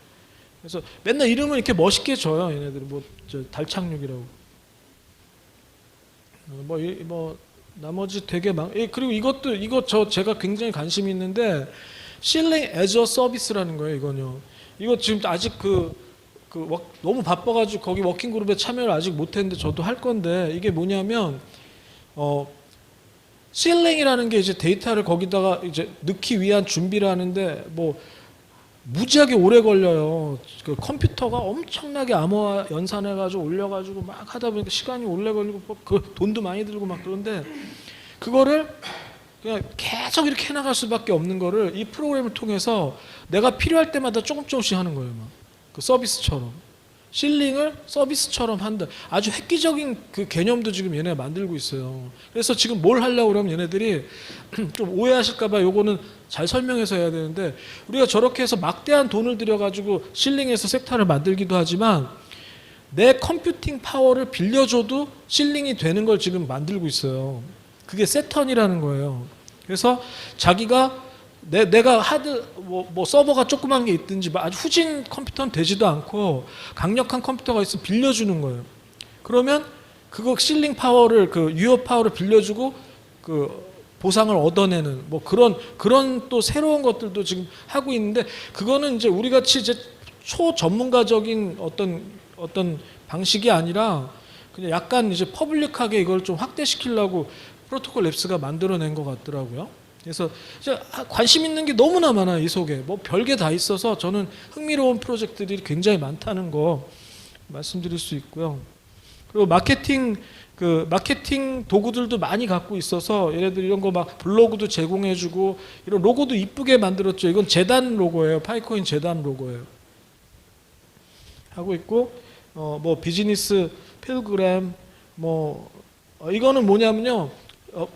Speaker 1: 그래서 맨날 이름을 이렇게 멋있게 줘요. 얘네들이 달 착륙이라고. 나머지 되게 그리고 이거 제가 굉장히 관심이 있는데, 실링 애저 서비스라는 거예요. 이거요. 이거 지금 아직 너무 바빠가지고 거기 워킹그룹에 참여를 아직 못했는데 저도 할 건데, 이게 뭐냐면 실링이라는 게 이제 데이터를 거기다가 이제 넣기 위한 준비를 하는데 뭐 무지하게 오래 걸려요. 그 컴퓨터가 엄청나게 암호화 연산해가지고 올려가지고 막 하다 보니까 시간이 오래 걸리고 그 돈도 많이 들고 막. 그런데 그거를 그냥 계속 이렇게 해나갈 수밖에 없는 거를 이 프로그램을 통해서 내가 필요할 때마다 조금씩 하는 거예요, 막. 그 서비스처럼. 실링을 서비스처럼 한다. 아주 획기적인 그 개념도 지금 얘네가 만들고 있어요. 그래서 지금 뭘 하려고 그러면 얘네들이 좀 오해하실까봐 요거는 잘 설명해서 해야 되는데, 우리가 저렇게 해서 막대한 돈을 들여가지고 실링에서 섹터를 만들기도 하지만 내 컴퓨팅 파워를 빌려줘도 실링이 되는 걸 지금 만들고 있어요. 그게 세턴이라는 거예요. 그래서 자기가 내가 하드 뭐 서버가 조그만 게 있든지 아주 후진 컴퓨터는 되지도 않고 강력한 컴퓨터가 있으면 빌려주는 거예요. 그러면 그거 실링 파워를 그 유효 파워를 빌려주고 그 보상을 얻어내는 뭐 그런 또 새로운 것들도 지금 하고 있는데, 그거는 이제 우리 같이 이제 초전문가적인 어떤 방식이 아니라 그냥 약간 이제 퍼블릭하게 이걸 좀 확대시키려고 프로토콜 랩스가 만들어낸 것 같더라고요. 그래서 관심 있는 게 너무나 많아요. 이 속에 뭐 별게 다 있어서 저는 흥미로운 프로젝트들이 굉장히 많다는 거 말씀드릴 수 있고요. 그리고 마케팅 도구들도 많이 갖고 있어서 얘네들 이런 거 막 블로그도 제공해주고, 이런 로고도 이쁘게 만들었죠. 이건 재단 로고예요. 파이코인 재단 로고예요. 하고 있고, 뭐 비즈니스 필그램, 뭐 이거는 뭐냐면요,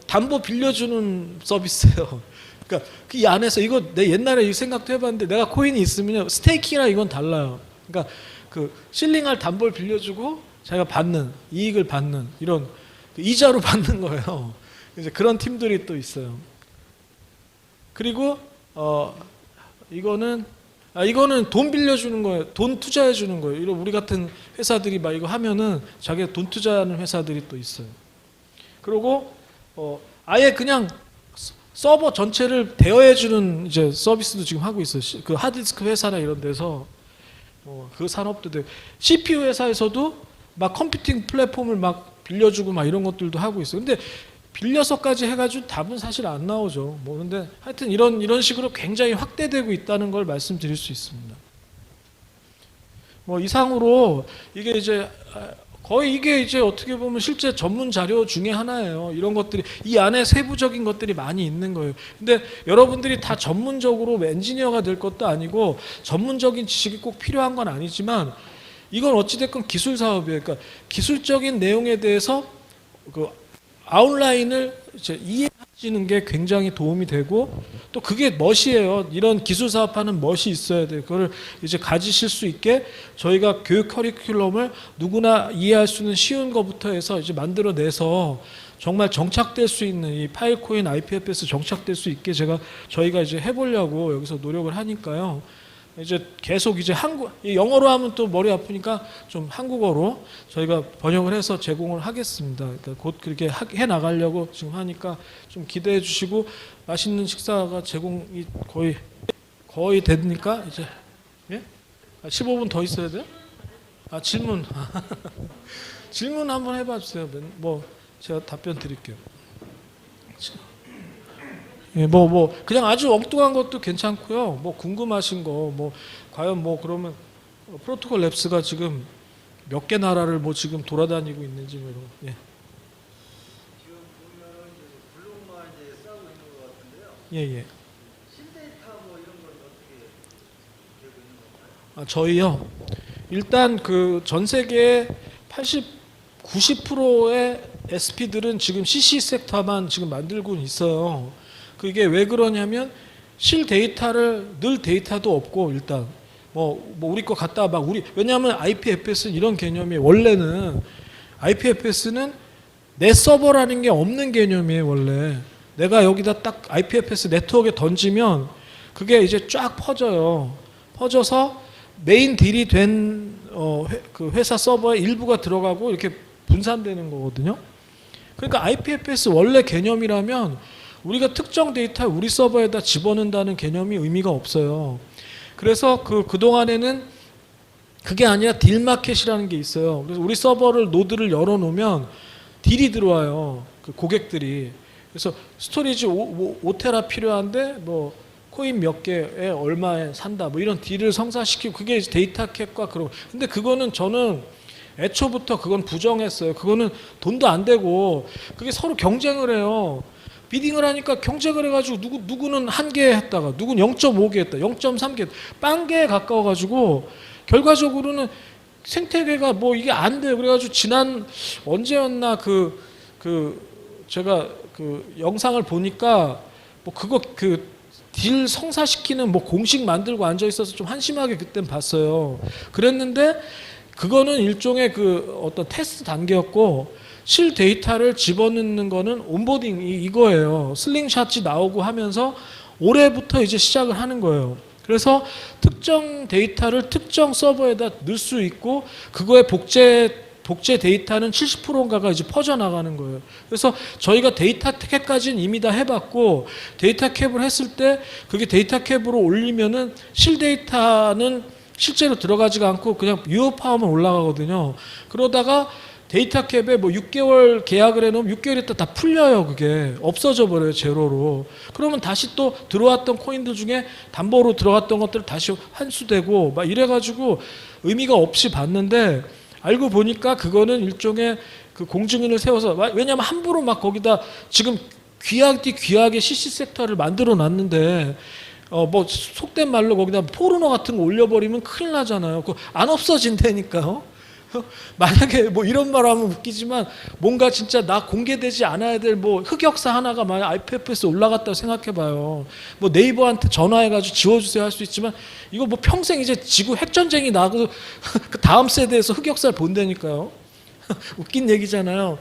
Speaker 1: 담보 빌려주는 서비스예요. 그러니까 그 안에서 이거 내 옛날에 이 생각도 해봤는데, 내가 코인이 있으면요, 스테이킹이랑 이건 달라요. 그러니까 그 실링할 담보를 빌려주고 자기가 받는 이익을 받는 이런 이자로 받는 거예요. 이제 그런 팀들이 또 있어요. 그리고 이거는 돈 빌려주는 거예요. 돈 투자해 주는 거예요. 이런 우리 같은 회사들이 막 이거 하면은 자기가 돈 투자하는 회사들이 또 있어요. 그리고 아예 그냥 서버 전체를 대여해 주는 이제 서비스도 지금 하고 있어요. 그 하드디스크 회사나 이런 데서 그 산업도 되고, CPU 회사에서도 막 컴퓨팅 플랫폼을 막 빌려주고 막 이런 것들도 하고 있어요. 근데 빌려서까지 해가지고 답은 사실 안 나오죠. 뭐 근데 하여튼 이런 식으로 굉장히 확대되고 있다는 걸 말씀드릴 수 있습니다. 뭐 이상으로 이게 이제 거의 이게 이제 어떻게 보면 실제 전문 자료 중에 하나예요. 이런 것들이 이 안에 세부적인 것들이 많이 있는 거예요. 근데 여러분들이 다 전문적으로 엔지니어가 될 것도 아니고 전문적인 지식이 꼭 필요한 건 아니지만, 이건 어찌됐건 기술 사업이에요. 그러니까 기술적인 내용에 대해서 그 아웃라인을 이제 이해하시는 게 굉장히 도움이 되고, 또 그게 멋이에요. 이런 기술 사업하는 멋이 있어야 돼요. 그걸 이제 가지실 수 있게 저희가 교육 커리큘럼을 누구나 이해할 수 있는 쉬운 것부터 해서 이제 만들어내서 정말 정착될 수 있는 이 파일코인 IPFS 정착될 수 있게 저희가 이제 해보려고 여기서 노력을 하니까요. 이제 계속 이제 영어로 하면 또 머리 아프니까 좀 한국어로 저희가 번역을 해서 제공을 하겠습니다. 그러니까 곧 그렇게 해 나가려고 지금 하니까 좀 기대해 주시고, 맛있는 식사가 제공이 거의 되니까 이제 15분 더 있어야 돼요? 질문 질문 한번 해봐 주세요. 뭐 제가 답변 드릴게요. 뭐 그냥 아주 엉뚱한 것도 괜찮고요. 뭐 궁금하신 거 과연 그러면 프로토콜 랩스가 지금 몇 개 나라를 지금 돌아다니고 있는지 이런 거. 예.
Speaker 2: 지금 보면 블록만 싸고 있는 것 같은데요.
Speaker 1: 예.
Speaker 2: 신데이터 이런 건 어떻게 되고 있는 건가요?
Speaker 1: 저희요. 일단 그 전 세계 90%의 SP들은 지금 CC 섹터만 지금 만들고 있어요. 그게 왜 그러냐면 실 데이터를 늘 데이터도 없고, 일단 우리 거 갖다 왜냐하면 IPFS는 이런 개념이, 원래는 IPFS는 내 서버라는 게 없는 개념이에요. 원래 내가 여기다 딱 IPFS 네트워크에 던지면 그게 이제 쫙 퍼져서 메인 딜이 된 그 회사 서버에 일부가 들어가고 이렇게 분산되는 거거든요. 그러니까 IPFS 원래 개념이라면 우리가 특정 데이터 우리 서버에다 집어넣는다는 개념이 의미가 없어요. 그래서 그동안에는 그게 아니라 딜 마켓이라는 게 있어요. 그래서 우리 서버를 노드를 열어놓으면 딜이 들어와요. 그 고객들이. 그래서 스토리지 5테라 필요한데 코인 몇 개에 얼마에 산다 이런 딜을 성사시키고, 그게 데이터 캡과 그런. 근데 그거는 저는 애초부터 그건 부정했어요. 그거는 돈도 안 되고 그게 서로 경쟁을 해요. 비딩을 하니까 경쟁을 해가지고 누구는 1개 했다가 누구는 0.5개 했다, 0.3개 빵개에 가까워가지고 결과적으로는 생태계가 뭐 이게 안 돼요. 그래가지고 지난 언제였나 제가 그 영상을 보니까 뭐 그거 딜 성사시키는 뭐 공식 만들고 앉아 있어서 좀 한심하게 그땐 봤어요. 그랬는데 그거는 일종의 그 어떤 테스트 단계였고 실 데이터를 집어넣는 거는 온보딩이 이거예요. 슬링샷이 나오고 하면서 올해부터 이제 시작을 하는 거예요. 그래서 특정 데이터를 특정 서버에다 넣을 수 있고 그거의 복제 데이터는 70%인가가 이제 퍼져나가는 거예요. 그래서 저희가 데이터 캡까지는 이미 다 해봤고 데이터 캡을 했을 때 그게 데이터 캡으로 올리면은 실 데이터는 실제로 들어가지가 않고 그냥 유효파워만 올라가거든요. 그러다가 데이터 캡에 뭐 6개월 계약을 해놓으면 6개월 있다 다 풀려요. 그게 없어져 버려요. 제로로. 그러면 다시 또 들어왔던 코인들 중에 담보로 들어갔던 것들 다시 환수되고 막 이래가지고 의미가 없이 봤는데 알고 보니까 그거는 일종의 그 공증인을 세워서 왜냐하면 함부로 막 거기다 지금 귀하게 CC 섹터를 만들어 놨는데 뭐 속된 말로 거기다 포르노 같은 거 올려버리면 큰일 나잖아요. 그거 안 없어진다니까요. 만약에 뭐 이런 말 하면 웃기지만 뭔가 진짜 나 공개되지 않아야 될 뭐 흑역사 하나가 만약 IPFS에 올라갔다고 생각해봐요. 뭐 네이버한테 전화해가지고 지워주세요 할 수 있지만 이거 뭐 평생 이제 지구 핵전쟁이 나고 그 다음 세대에서 흑역사를 본다니까요. 웃긴 얘기잖아요.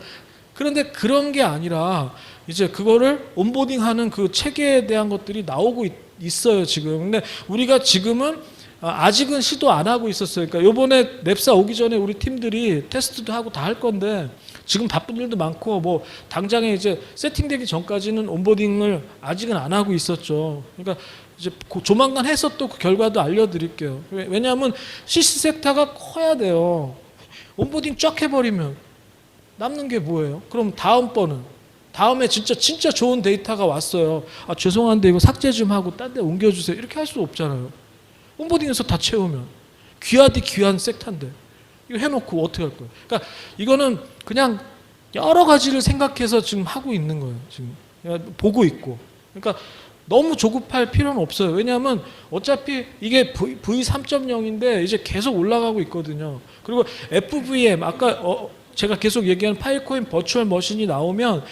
Speaker 1: 그런데 그런 게 아니라 이제 그거를 온보딩하는 그 체계에 대한 것들이 나오고 있어요 지금. 근데 우리가 지금은 아직은 시도 안 하고 있었어요. 그러니까 요번에 랩사 오기 전에 우리 팀들이 테스트도 하고 다 할 건데 지금 바쁜 일도 많고 뭐 당장에 이제 세팅되기 전까지는 온보딩을 아직은 안 하고 있었죠. 그러니까 이제 조만간 해서 또 그 결과도 알려드릴게요. 왜냐하면 CC 섹터가 커야 돼요. 온보딩 쫙 해버리면 남는 게 뭐예요? 그럼 다음에 진짜 좋은 데이터가 왔어요. 아 죄송한데 이거 삭제 좀 하고 딴 데 옮겨주세요. 이렇게 할 수 없잖아요. 온보딩에서 다 채우면 귀한 섹터인데 이거 해놓고 어떻게 할 거예요? 그러니까 이거는 그냥 여러 가지를 생각해서 지금 하고 있는 거예요. 지금 보고 있고. 그러니까 너무 조급할 필요는 없어요. 왜냐하면 어차피 이게 V3.0인데 이제 계속 올라가고 있거든요. 그리고 FVM 아까 제가 계속 얘기한 파일코인 버추얼 머신이 나오면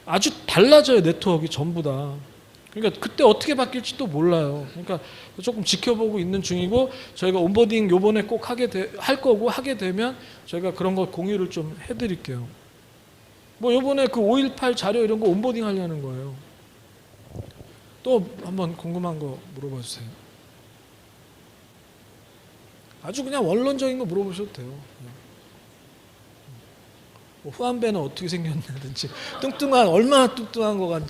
Speaker 1: 아주 달라져요. 네트워크가 전부 다. 그러니까 그때 어떻게 바뀔지 또 몰라요. 그러니까 조금 지켜보고 있는 중이고 저희가 온보딩 요번에 꼭 할 거고 하게 되면 저희가 그런 거 공유를 좀 해드릴게요. 뭐 요번에 그 518 자료 이런 거 온보딩 하려는 거예요. 또 한번 궁금한 거 물어봐 주세요. 아주 그냥 원론적인 거 물어보셔도 돼요. 뭐 후한배는 어떻게 생겼냐든지 얼마나 뚱뚱한 거 같냐.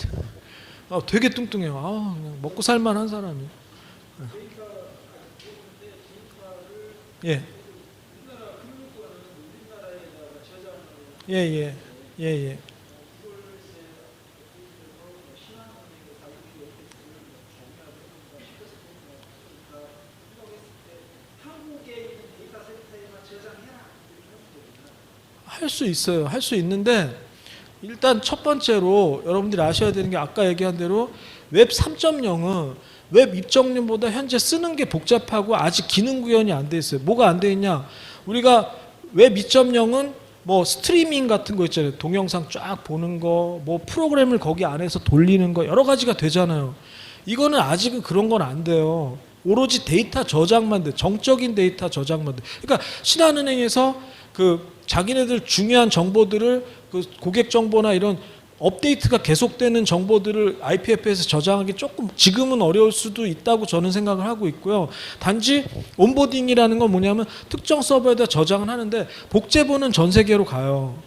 Speaker 1: 되게 뚱뚱해요. 그냥 먹고 살만한 사람이. 예. 예. 할 수 있어요. 할 수 있는데 일단 첫 번째로 여러분들이 아셔야 되는 게 아까 얘기한 대로 웹 3.0은 웹 입점률보다 현재 쓰는 게 복잡하고 아직 기능 구현이 안 돼 있어요. 뭐가 안 돼 있냐? 우리가 웹 2.0은 뭐 스트리밍 같은 거 있잖아요. 동영상 쫙 보는 거, 뭐 프로그램을 거기 안에서 돌리는 거 여러 가지가 되잖아요. 이거는 아직은 그런 건 안 돼요. 오로지 데이터 저장만 돼. 정적인 데이터 저장만 돼. 그러니까 신한은행에서 그 자기네들 중요한 정보들을 그 고객 정보나 이런 업데이트가 계속되는 정보들을 IPF에서 저장하기 조금 지금은 어려울 수도 있다고 저는 생각을 하고 있고요. 단지 온보딩이라는 건 뭐냐면 특정 서버에다 저장을 하는데 복제본은 전 세계로 가요.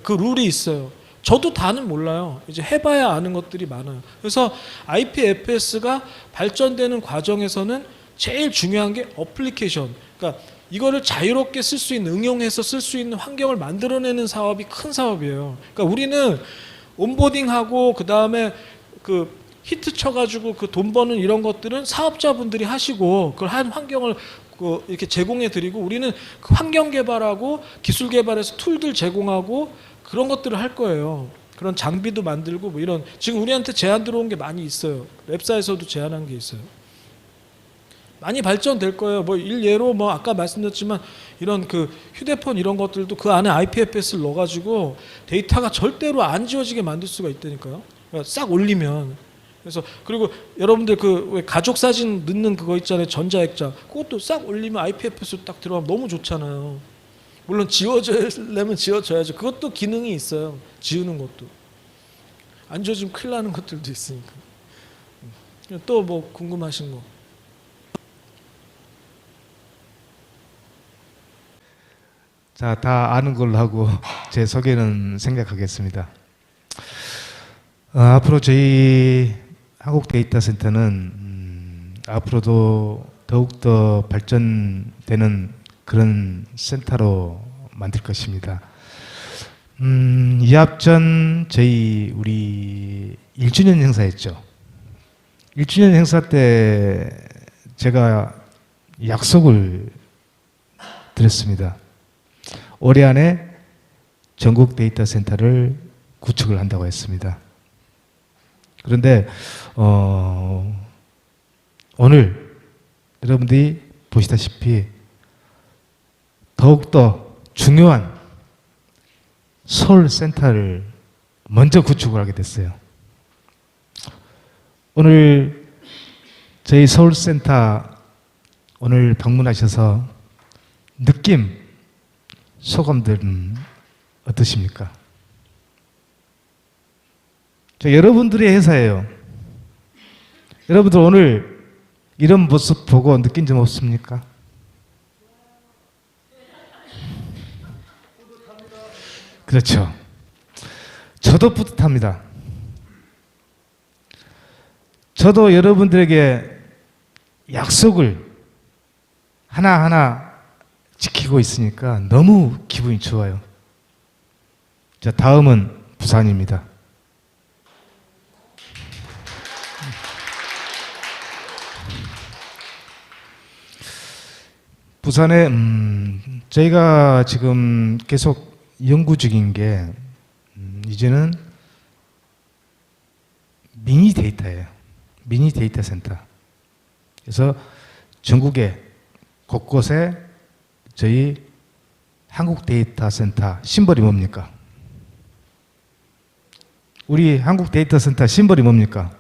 Speaker 1: 그 룰이 있어요. 저도 다는 몰라요. 이제 해봐야 아는 것들이 많아요. 그래서 IPFS가 발전되는 과정에서는 제일 중요한 게 어플리케이션. 그러니까 이거를 자유롭게 쓸 수 있는, 응용해서 쓸 수 있는 환경을 만들어내는 사업이 큰 사업이에요. 그러니까 우리는 온보딩하고 그 다음에 그 히트 쳐가지고 그 돈 버는 이런 것들은 사업자분들이 하시고 그걸 한 환경을 이렇게 제공해 드리고 우리는 그 환경 개발하고 기술 개발해서 툴들 제공하고 그런 것들을 할 거예요. 그런 장비도 만들고 뭐 이런 지금 우리한테 제안 들어온 게 많이 있어요. 랩사에서도 제안한 게 있어요. 많이 발전될 거예요. 뭐 일예로 뭐 아까 말씀드렸지만 이런 그 휴대폰 이런 것들도 그 안에 IPFS를 넣어가지고 데이터가 절대로 안 지워지게 만들 수가 있다니까요. 그러니까 싹 올리면. 그래서 그리고 여러분들 그 왜 가족 사진 넣는 그거 있잖아요. 전자액자. 그것도 싹 올리면 IPFS로 딱 들어가면 너무 좋잖아요. 물론 지워져야려면 지워져야죠. 그것도 기능이 있어요. 지우는 것도. 안 지워지면 큰일 나는 것들도 있으니까. 또 뭐 궁금하신 거?
Speaker 3: 자, 다 아는 걸로 하고 제 소개는 생략하겠습니다. 앞으로 저희 한국 데이터 센터는 앞으로도 더욱더 발전되는 그런 센터로 만들 것입니다. 이합 전 저희 우리 1주년 행사였죠. 1주년 행사 때 제가 약속을 드렸습니다. 올해 안에 전국 데이터 센터를 구축을 한다고 했습니다. 그런데 오늘 여러분들이 보시다시피 더욱더 중요한 서울 센터를 먼저 구축을 하게 됐어요. 오늘 저희 서울 센터 오늘 방문하셔서 느낌, 소감들은 어떠십니까? 저 여러분들의 회사예요. 여러분들 오늘 이런 모습 보고 느낀 점 없습니까? 그렇죠. 저도 뿌듯합니다. 저도 여러분들에게 약속을 하나하나 지키고 있으니까 너무 기분이 좋아요. 자, 다음은 부산입니다. 부산에 저희가 지금 계속 연구 중인 게 이제는 미니 데이터예요. 미니 데이터 센터. 그래서 전국에 곳곳에 저희 한국 데이터 센터 심벌이 뭡니까? 우리 한국 데이터 센터 심벌이 뭡니까?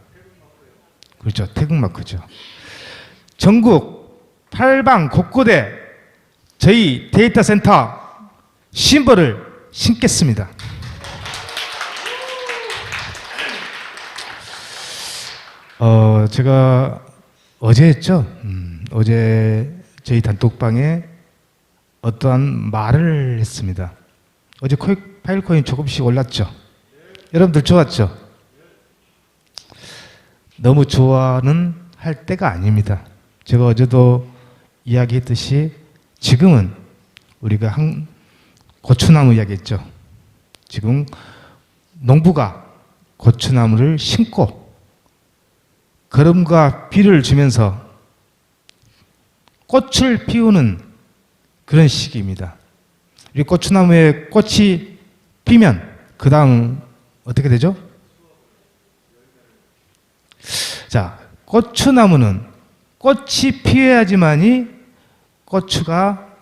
Speaker 3: 그렇죠. 태극마크죠. 전국 팔방 곳곳에 저희 데이터 센터 심벌을 심겠습니다. 제가 어제 했죠. 어제 저희 단톡방에 어떠한 말을 했습니다. 어제 파일코인 조금씩 올랐죠. 여러분들 좋았죠? 너무 좋아는 할 때가 아닙니다. 제가 어제도 이야기했듯이 지금은 우리가 고추나무 이야기했죠. 지금 농부가 고추나무를 심고 거름과 비를 주면서 꽃을 피우는 그런 시기입니다. 이 고추나무에 꽃이 피면 그 다음 어떻게 되죠? 자, 고추나무는 꽃이 피어야지만이 고추가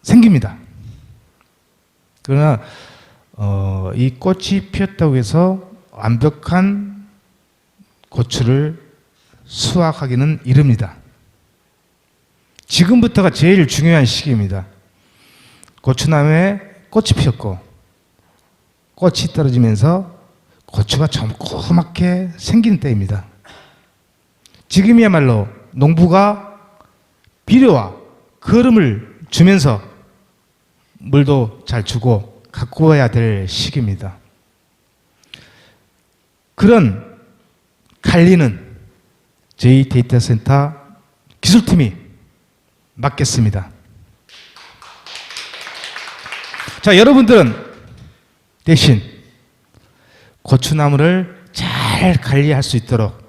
Speaker 3: 생깁니다. 그러나 이 꽃이 피었다고 해서 완벽한 고추를 수확하기는 이릅니다. 지금부터가 제일 중요한 시기입니다. 고추나무에 꽃이 피었고 꽃이 떨어지면서 고추가 조그맣게 생기는 때입니다. 지금이야말로 농부가 비료와 거름을 주면서 물도 잘 주고 가꾸어야 될 시기입니다. 그런 관리는 저희 데이터 센터 기술팀이 맡겠습니다. 자, 여러분들은 대신 고추나무를 잘 관리할 수 있도록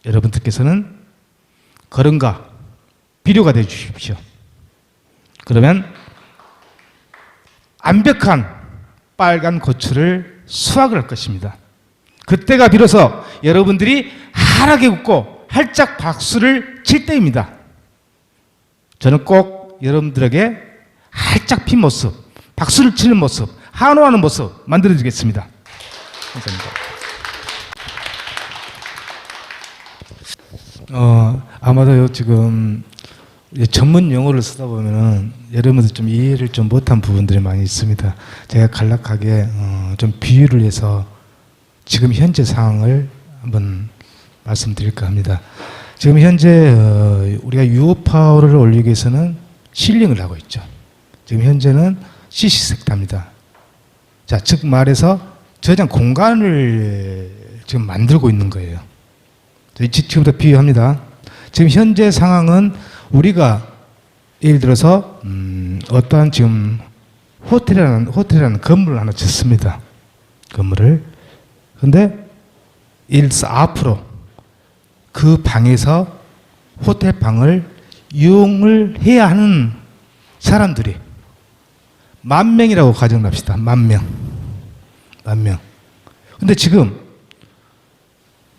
Speaker 3: 여러분들께서는 거름과 비료가 되어 주십시오. 그러면 완벽한 빨간 고추를 수확을 할 것입니다. 그때가 비로소 여러분들이 환하게 웃고 활짝 박수를 칠 때입니다. 저는 꼭 여러분들에게 활짝 핀 모습, 박수를 치는 모습, 환호하는 모습 만들어주겠습니다. 감사합니다. 아마도 지금 전문 용어를 쓰다 보면은 여러분들 좀 이해를 좀 못한 부분들이 많이 있습니다. 제가 간략하게 좀 비유를 해서 지금 현재 상황을 한번 말씀드릴까 합니다. 지금 현재 우리가 유효파워를 올리기 위해서는 실링을 하고 있죠. 지금 현재는 CC 섹터입니다. 자, 즉 말해서 저장 공간을 지금 만들고 있는 거예요. 지금부터 비유합니다. 지금 현재 상황은 우리가 예를 들어서 어떠한 지금 호텔이라는 건물을 하나 짓습니다. 건물을. 근데 예를 들어서 앞으로 그 방에서 호텔 방을 이용을 해야 하는 사람들이 10,000명이라고 가정합시다. 10,000명. 10,000명. 근데 지금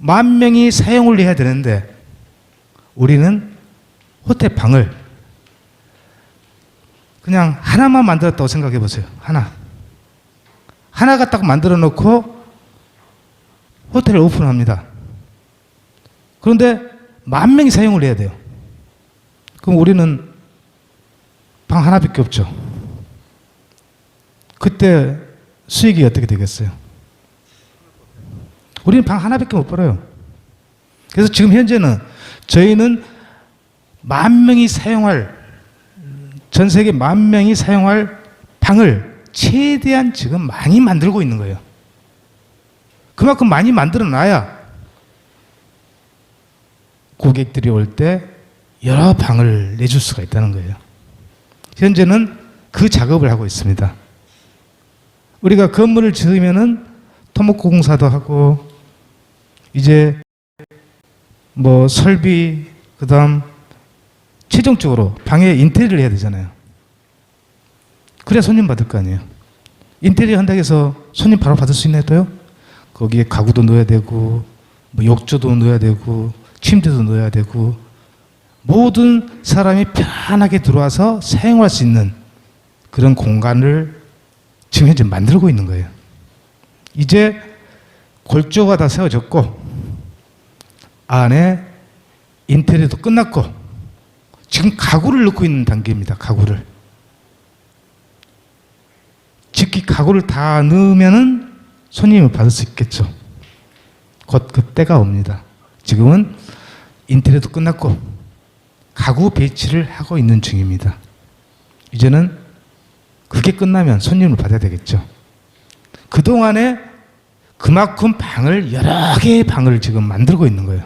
Speaker 3: 10,000명이 사용을 해야 되는데 우리는 호텔 방을 그냥 하나만 만들었다고 생각해 보세요. 하나 갖다가 만들어 놓고 호텔을 오픈합니다. 그런데 10,000명이 사용을 해야 돼요. 그럼 우리는 방 하나밖에 없죠. 그때 수익이 어떻게 되겠어요? 우리는 방 하나밖에 못 벌어요. 그래서 지금 현재는 저희는 10,000명이 사용할, 전 세계 10,000명이 사용할 방을 최대한 지금 많이 만들고 있는 거예요. 그만큼 많이 만들어 놔야 고객들이 올 때 여러 방을 내줄 수가 있다는 거예요. 현재는 그 작업을 하고 있습니다. 우리가 건물을 지으면은 토목고 공사도 하고 이제 뭐 설비 그다음 최종적으로 방에 인테리어를 해야 되잖아요. 그래야 손님 받을 거 아니에요. 인테리어 한다고 해서 손님 바로 받을 수 있나요? 또요? 거기에 가구도 넣어야 되고 뭐 욕조도 넣어야 되고 침대도 넣어야 되고 모든 사람이 편하게 들어와서 사용할 수 있는 그런 공간을 지금 현재 만들고 있는 거예요. 이제 골조가 다 세워졌고 안에 인테리어도 끝났고 지금 가구를 넣고 있는 단계입니다. 가구를. 즉기 가구를 다 넣으면은 손님을 받을 수 있겠죠. 곧 그 때가 옵니다. 지금은 인테리어도 끝났고 가구 배치를 하고 있는 중입니다. 이제는 그게 끝나면 손님을 받아야 되겠죠. 그동안에 그만큼 방을 여러 개의 방을 지금 만들고 있는 거예요.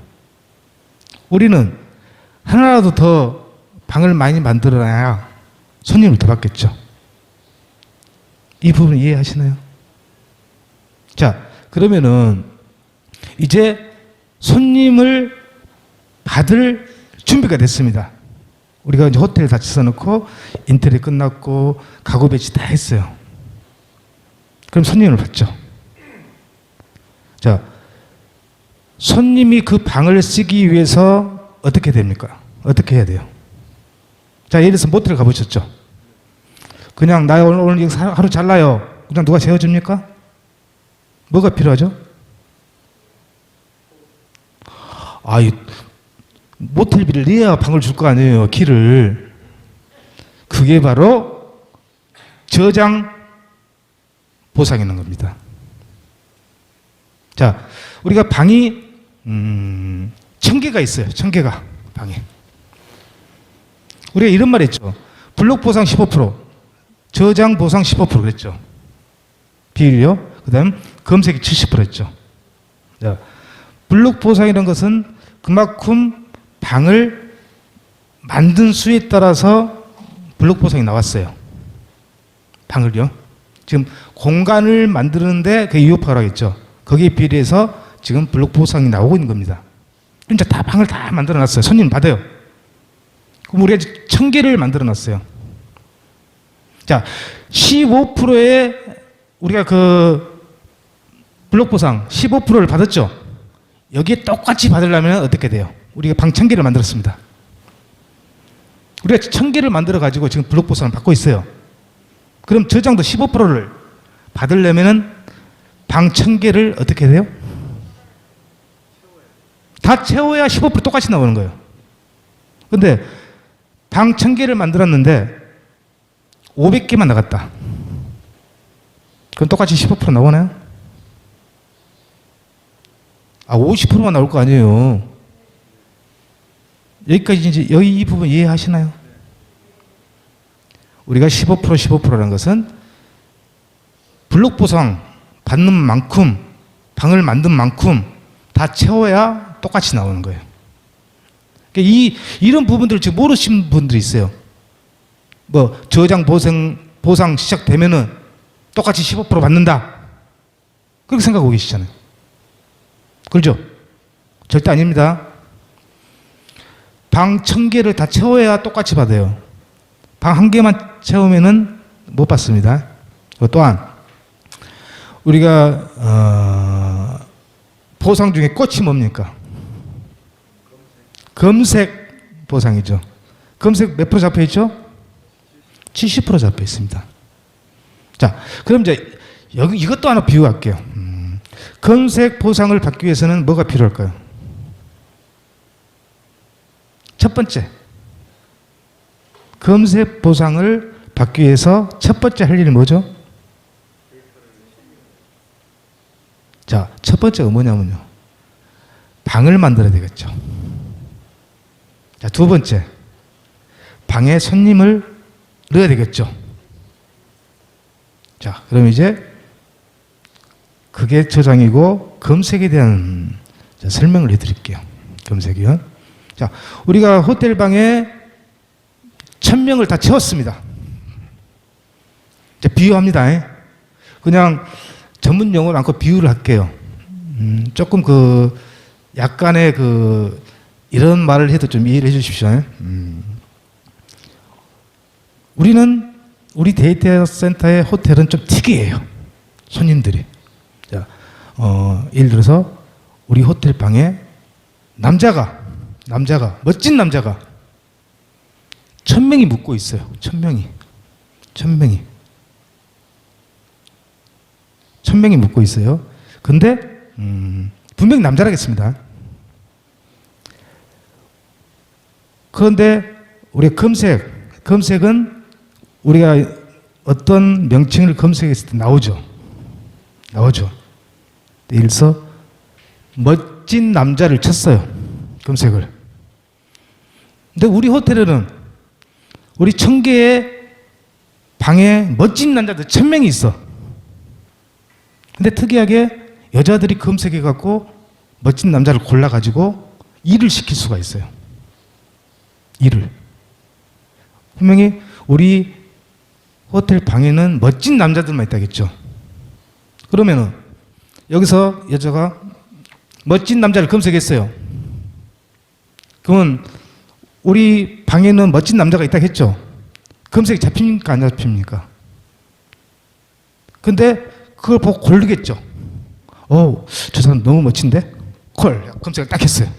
Speaker 3: 우리는 하나라도 더 방을 많이 만들어놔야 손님을 더 받겠죠. 이 부분 이해하시나요? 자, 그러면은 이제 손님을 받을 준비가 됐습니다. 우리가 이제 호텔 다 지어놓고 인테리어 끝났고 가구 배치 다 했어요. 그럼 손님을 받죠. 자, 손님이 그 방을 쓰기 위해서 어떻게 됩니까? 어떻게 해야 돼요? 자, 예를 들어서 모텔 가보셨죠? 그냥 나 오늘 하루 잘라요. 그냥 누가 재워줍니까? 뭐가 필요하죠? 모텔비를 내야 방을 줄 거 아니에요. 키를. 그게 바로 저장 보상이라는 겁니다. 자, 우리가 방이 1,000개가 있어요. 1,000개가 방에. 우리가 이런 말 했죠. 블록 보상 15%, 저장 보상 15% 그랬죠. 비율이요. 그 다음 검색이 70% 했죠. 자, 블록 보상이라는 것은 그만큼 방을 만든 수에 따라서 블록 보상이 나왔어요. 방을요. 지금 공간을 만드는데 그게 유효파라고 했죠. 거기에 비례해서 지금 블록 보상이 나오고 있는 겁니다. 이제 다 방을 다 만들어 놨어요. 손님 받아요. 그럼 우리가 1,000개를 만들어 놨어요. 자, 15%의 우리가 그 블록 보상 15%를 받았죠. 여기에 똑같이 받으려면 어떻게 돼요? 우리가 방 1,000개를 만들었습니다. 우리가 1000개를 만들어 가지고 지금 블록 보상을 받고 있어요. 그럼 저장도 15%를 받으려면은 방 1000개를 어떻게 해야 돼요? 다 채워야 15% 똑같이 나오는 거예요. 근데 방 1000개를 만들었는데 500개만 나갔다. 그럼 똑같이 15% 나오나요? 50%만 나올 거 아니에요. 여기까지 이제 여기 이 부분 이해하시나요? 우리가 15%라는 것은 블록 보상 받는 만큼, 방을 만든 만큼 다 채워야 똑같이 나오는 거예요. 그러니까 이런 부분들을 지금 모르시는 분들이 있어요. 뭐 저장 보상 시작되면은 똑같이 15% 받는다. 그렇게 생각하고 계시잖아요. 그렇죠? 절대 아닙니다. 방 1000개를 다 채워야 똑같이 받아요. 방 1개만 채우면은 못 받습니다. 또한 우리가 보상 중에 꽃이 뭡니까? 검색 보상이죠. 검색 몇 프로 잡혀 있죠? 70% 잡혀 있습니다. 자, 그럼 이제 여기 이것도 하나 비유할게요. 검색 보상을 받기 위해서는 뭐가 필요할까요? 첫 번째, 검색 보상을 받기 위해서 첫 번째 할 일이 뭐죠? 자, 첫 번째가 뭐냐면요, 방을 만들어야 되겠죠. 자, 두 번째, 방에 손님을 넣어야 되겠죠. 자, 그럼 이제 그게 저장이고 검색에 대한 설명을 해드릴게요. 검색이요. 자, 우리가 호텔 방에 1000명을 다 채웠습니다. 이제 비유합니다. 그냥 전문 용어를 않고 비유를 할게요. 조금 약간의 이런 말을 해도 좀 이해를 해 주십시오. 우리 데이터 센터의 호텔은 좀 특이해요. 손님들이. 자, 예를 들어서 우리 호텔 방에 남자가 멋진 남자가 1000명이 묵고 있어요. 1000명이 묵고 있어요. 근데 분명히 남자라겠습니다. 그런데 우리 검색은 우리가 어떤 명칭을 검색했을 때 나오죠. 예를 들어서 멋진 남자를 쳤어요. 검색을. 근데 우리 호텔에는 우리 1000개의 방에 멋진 남자들 1000명이 있어. 근데 특이하게 여자들이 검색해 갖고 멋진 남자를 골라 가지고 일을 시킬 수가 있어요. 일을. 분명히 우리 호텔 방에는 멋진 남자들만 있다겠죠. 그러면은 여기서 여자가 멋진 남자를 검색했어요. 그러면 우리 방에는 멋진 남자가 있다 했죠. 검색이 잡힙니까? 안 잡힙니까? 근데 그걸 보고 고르겠죠. 저 사람 너무 멋진데? 검색을 딱 했어요.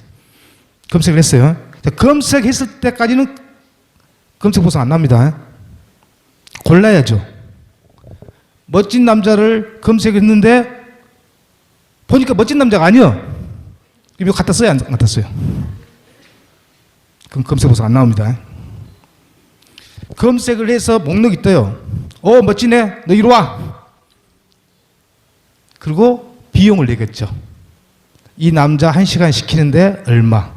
Speaker 3: 검색을 했어요. 자, 검색했을 때까지는 검색 보상 안 납니다. 골라야죠. 멋진 남자를 검색했는데 보니까 멋진 남자가 아니요. 이거 갖다 써요, 안 갖다 써요? 그럼 검색 보상 안 나옵니다. 검색을 해서 목록이 떠요. 멋지네. 너 이리 와. 그리고 비용을 내겠죠. 이 남자 1시간 시키는데 얼마.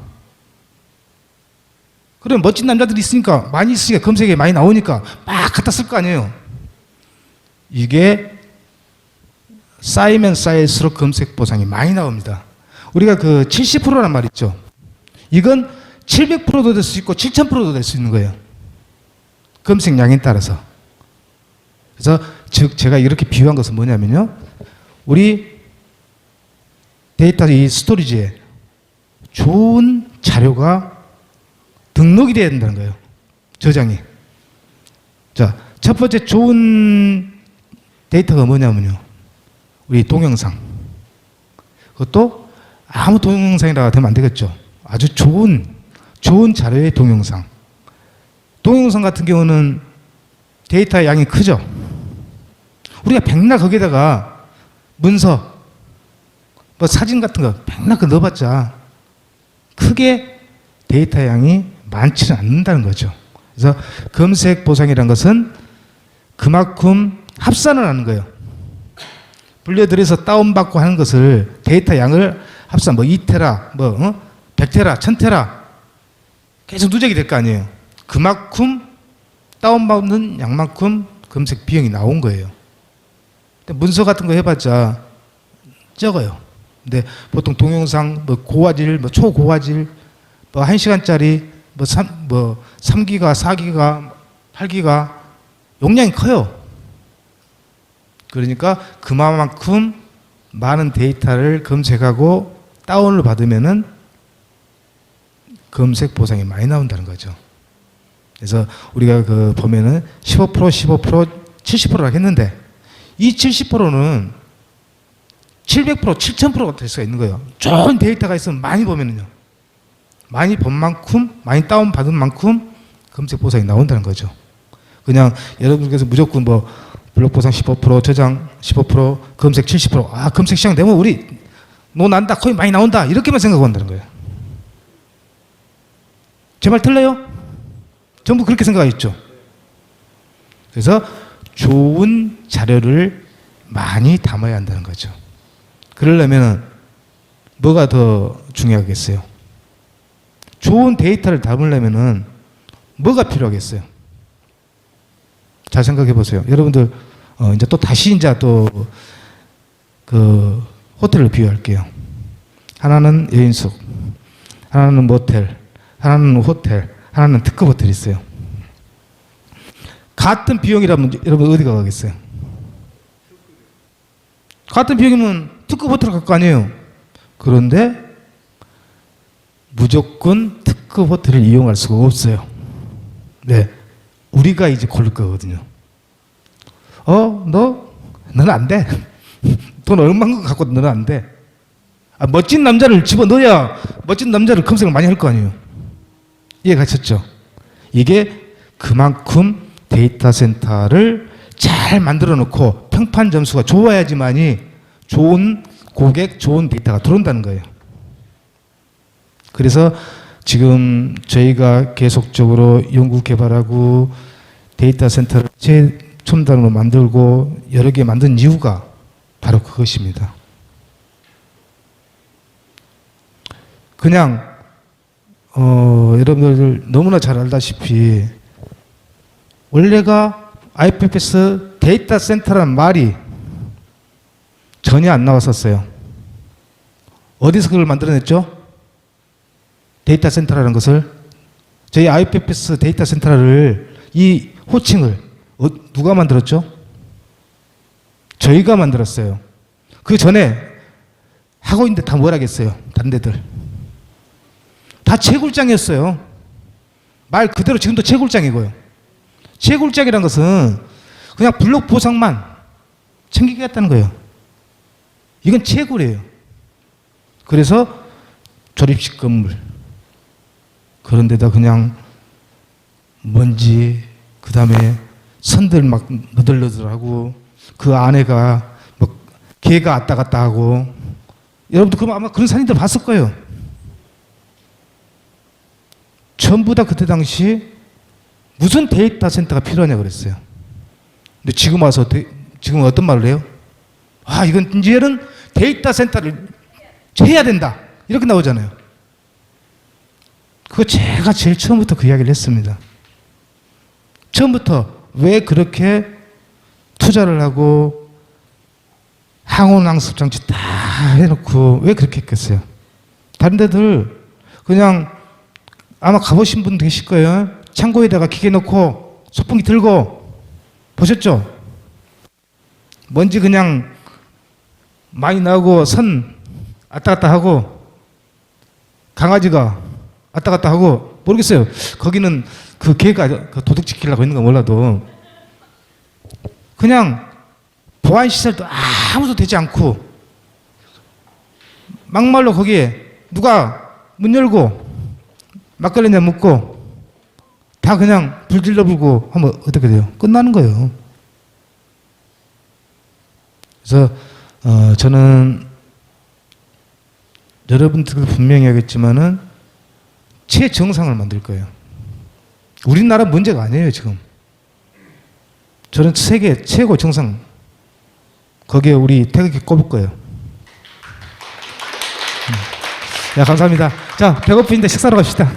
Speaker 3: 그럼 멋진 남자들이 있으니까, 많이 있으니까, 검색에 많이 나오니까 막 갖다 쓸 거 아니에요. 이게 쌓이면 쌓일수록 검색 보상이 많이 나옵니다. 우리가 70%란 말 있죠. 이건 700%도 될 수 있고 7000%도 될 수 있는 거예요. 검색량에 따라서. 그래서 제가 이렇게 비유한 것은 뭐냐면요, 우리 데이터 이 스토리지에 좋은 자료가 등록이 돼야 된다는 거예요. 저장이. 자, 첫 번째 좋은 데이터가 뭐냐면요, 우리 동영상. 그것도 아무 동영상이라 되면 안 되겠죠. 아주 좋은 자료의 동영상. 동영상 같은 경우는 데이터 양이 크죠. 우리가 백날 거기다가 문서, 뭐 사진 같은 거 백날 그 넣어봤자 크게 데이터 양이 많지는 않는다는 거죠. 그래서 검색 보상이라는 것은 그만큼 합산을 하는 거예요. 불려들여서 다운받고 하는 것을 데이터 양을 합산, 뭐 2테라, 뭐 100테라, 1000테라 계속 누적이 될 거 아니에요. 그만큼 다운받는 양만큼 검색 비용이 나온 거예요. 근데 문서 같은 거 해봤자 적어요. 근데 보통 동영상 뭐 고화질, 뭐 초고화질, 뭐 1시간짜리 뭐 3기가, 4기가, 8기가 용량이 커요. 그러니까 그만큼 많은 데이터를 검색하고 다운을 받으면은 검색 보상이 많이 나온다는 거죠. 그래서 우리가 그 보면은 15%, 70%라고 했는데 이 70%는 700%, 7000%가 될 수가 있는 거예요. 좋은 데이터가 있으면 많이 보면은요. 많이 본 만큼, 많이 다운받은 만큼 검색 보상이 나온다는 거죠. 그냥 여러분께서 무조건 뭐 블록 보상 15%, 저장 15%, 검색 70%, 아, 검색 시장 되면 우리 너 난다, 코인 많이 나온다, 이렇게만 생각하고 한다는 거예요. 제 말 틀려요? 전부 그렇게 생각하겠죠. 그래서 좋은 자료를 많이 담아야 한다는 거죠. 그러려면 뭐가 더 중요하겠어요? 좋은 데이터를 담으려면 뭐가 필요하겠어요? 잘 생각해 보세요. 여러분들 이제 또 다시 이제 또 그 호텔을 비유할게요. 하나는 여인숙, 하나는 모텔, 하나는 호텔, 하나는 특급 호텔이 있어요. 같은 비용이라면 여러분 어디가 가겠어요? 같은 비용이면 특급 호텔 갈 거 아니에요. 그런데 무조건 특급 호텔을 이용할 수가 없어요. 네, 우리가 이제 고를 거거든요. 너는 안 돼. 돈 얼마인 거 갖고 너는 안 돼. 아, 멋진 남자를 집어넣어야 멋진 남자를 검색을 많이 할 거 아니에요. 이해 가셨죠? 이게 그만큼 데이터 센터를 잘 만들어 놓고 평판 점수가 좋아야지만이 좋은 고객, 좋은 데이터가 들어온다는 거예요. 그래서 지금 저희가 계속적으로 연구 개발하고 데이터 센터를 최첨단으로 만들고 여러 개 만든 이유가 바로 그것입니다. 그냥 여러분들 너무나 잘 알다시피 원래가 IPFS 데이터 센터라는 말이 전혀 안 나왔었어요. 어디서 그걸 만들어냈죠? 데이터 센터라는 것을, 저희 IPFS 데이터 센터를, 이 호칭을 누가 만들었죠? 저희가 만들었어요. 그 전에 하고 있는데 다 뭘 하겠어요? 다른 데들 다 채굴장이었어요. 말 그대로 지금도 채굴장이고요. 채굴장이라는 것은 그냥 블록 보상만 챙기겠다는 거예요. 이건 채굴이에요. 그래서 조립식 건물, 그런 데다 그냥 먼지, 그 다음에 선들 막 너덜너덜하고 그 안에가 뭐 개가 왔다 갔다 하고, 여러분도 그럼 아마 그런 사진들 봤을 거예요. 전부 다 그때 당시 무슨 데이터 센터가 필요하냐 그랬어요. 근데 지금 와서 지금 어떤 말을 해요? 아, 이건 이제는 데이터 센터를 해야 된다, 이렇게 나오잖아요. 그거 제가 제일 처음부터 그 이야기를 했습니다. 처음부터 왜 그렇게 투자를 하고 항온항습 장치 다 해놓고 왜 그렇게 했겠어요? 다른 데들 그냥 아마 가보신 분 계실 거예요. 창고에다가 기계 넣고 소풍기 들고 보셨죠? 먼지 그냥 많이 나오고 선 왔다 갔다 하고 강아지가 왔다 갔다 하고, 모르겠어요. 거기는 그 개가 그 도둑 지키려고 있는 건 몰라도 그냥 보안 시설도 아무도 되지 않고 막말로 거기에 누가 문 열고 막걸리냐 묻고 다 그냥 불 질러불고 하면 어떻게 돼요? 끝나는 거예요. 그래서 저는 여러분들도 분명히 하겠지만은 최정상을 만들 거예요. 우리나라 문제가 아니에요 지금. 저는 세계 최고 정상 거기에 우리 태극기 꼽을 거예요. 야, 감사합니다. 자, 배고프신데 식사로 갑시다.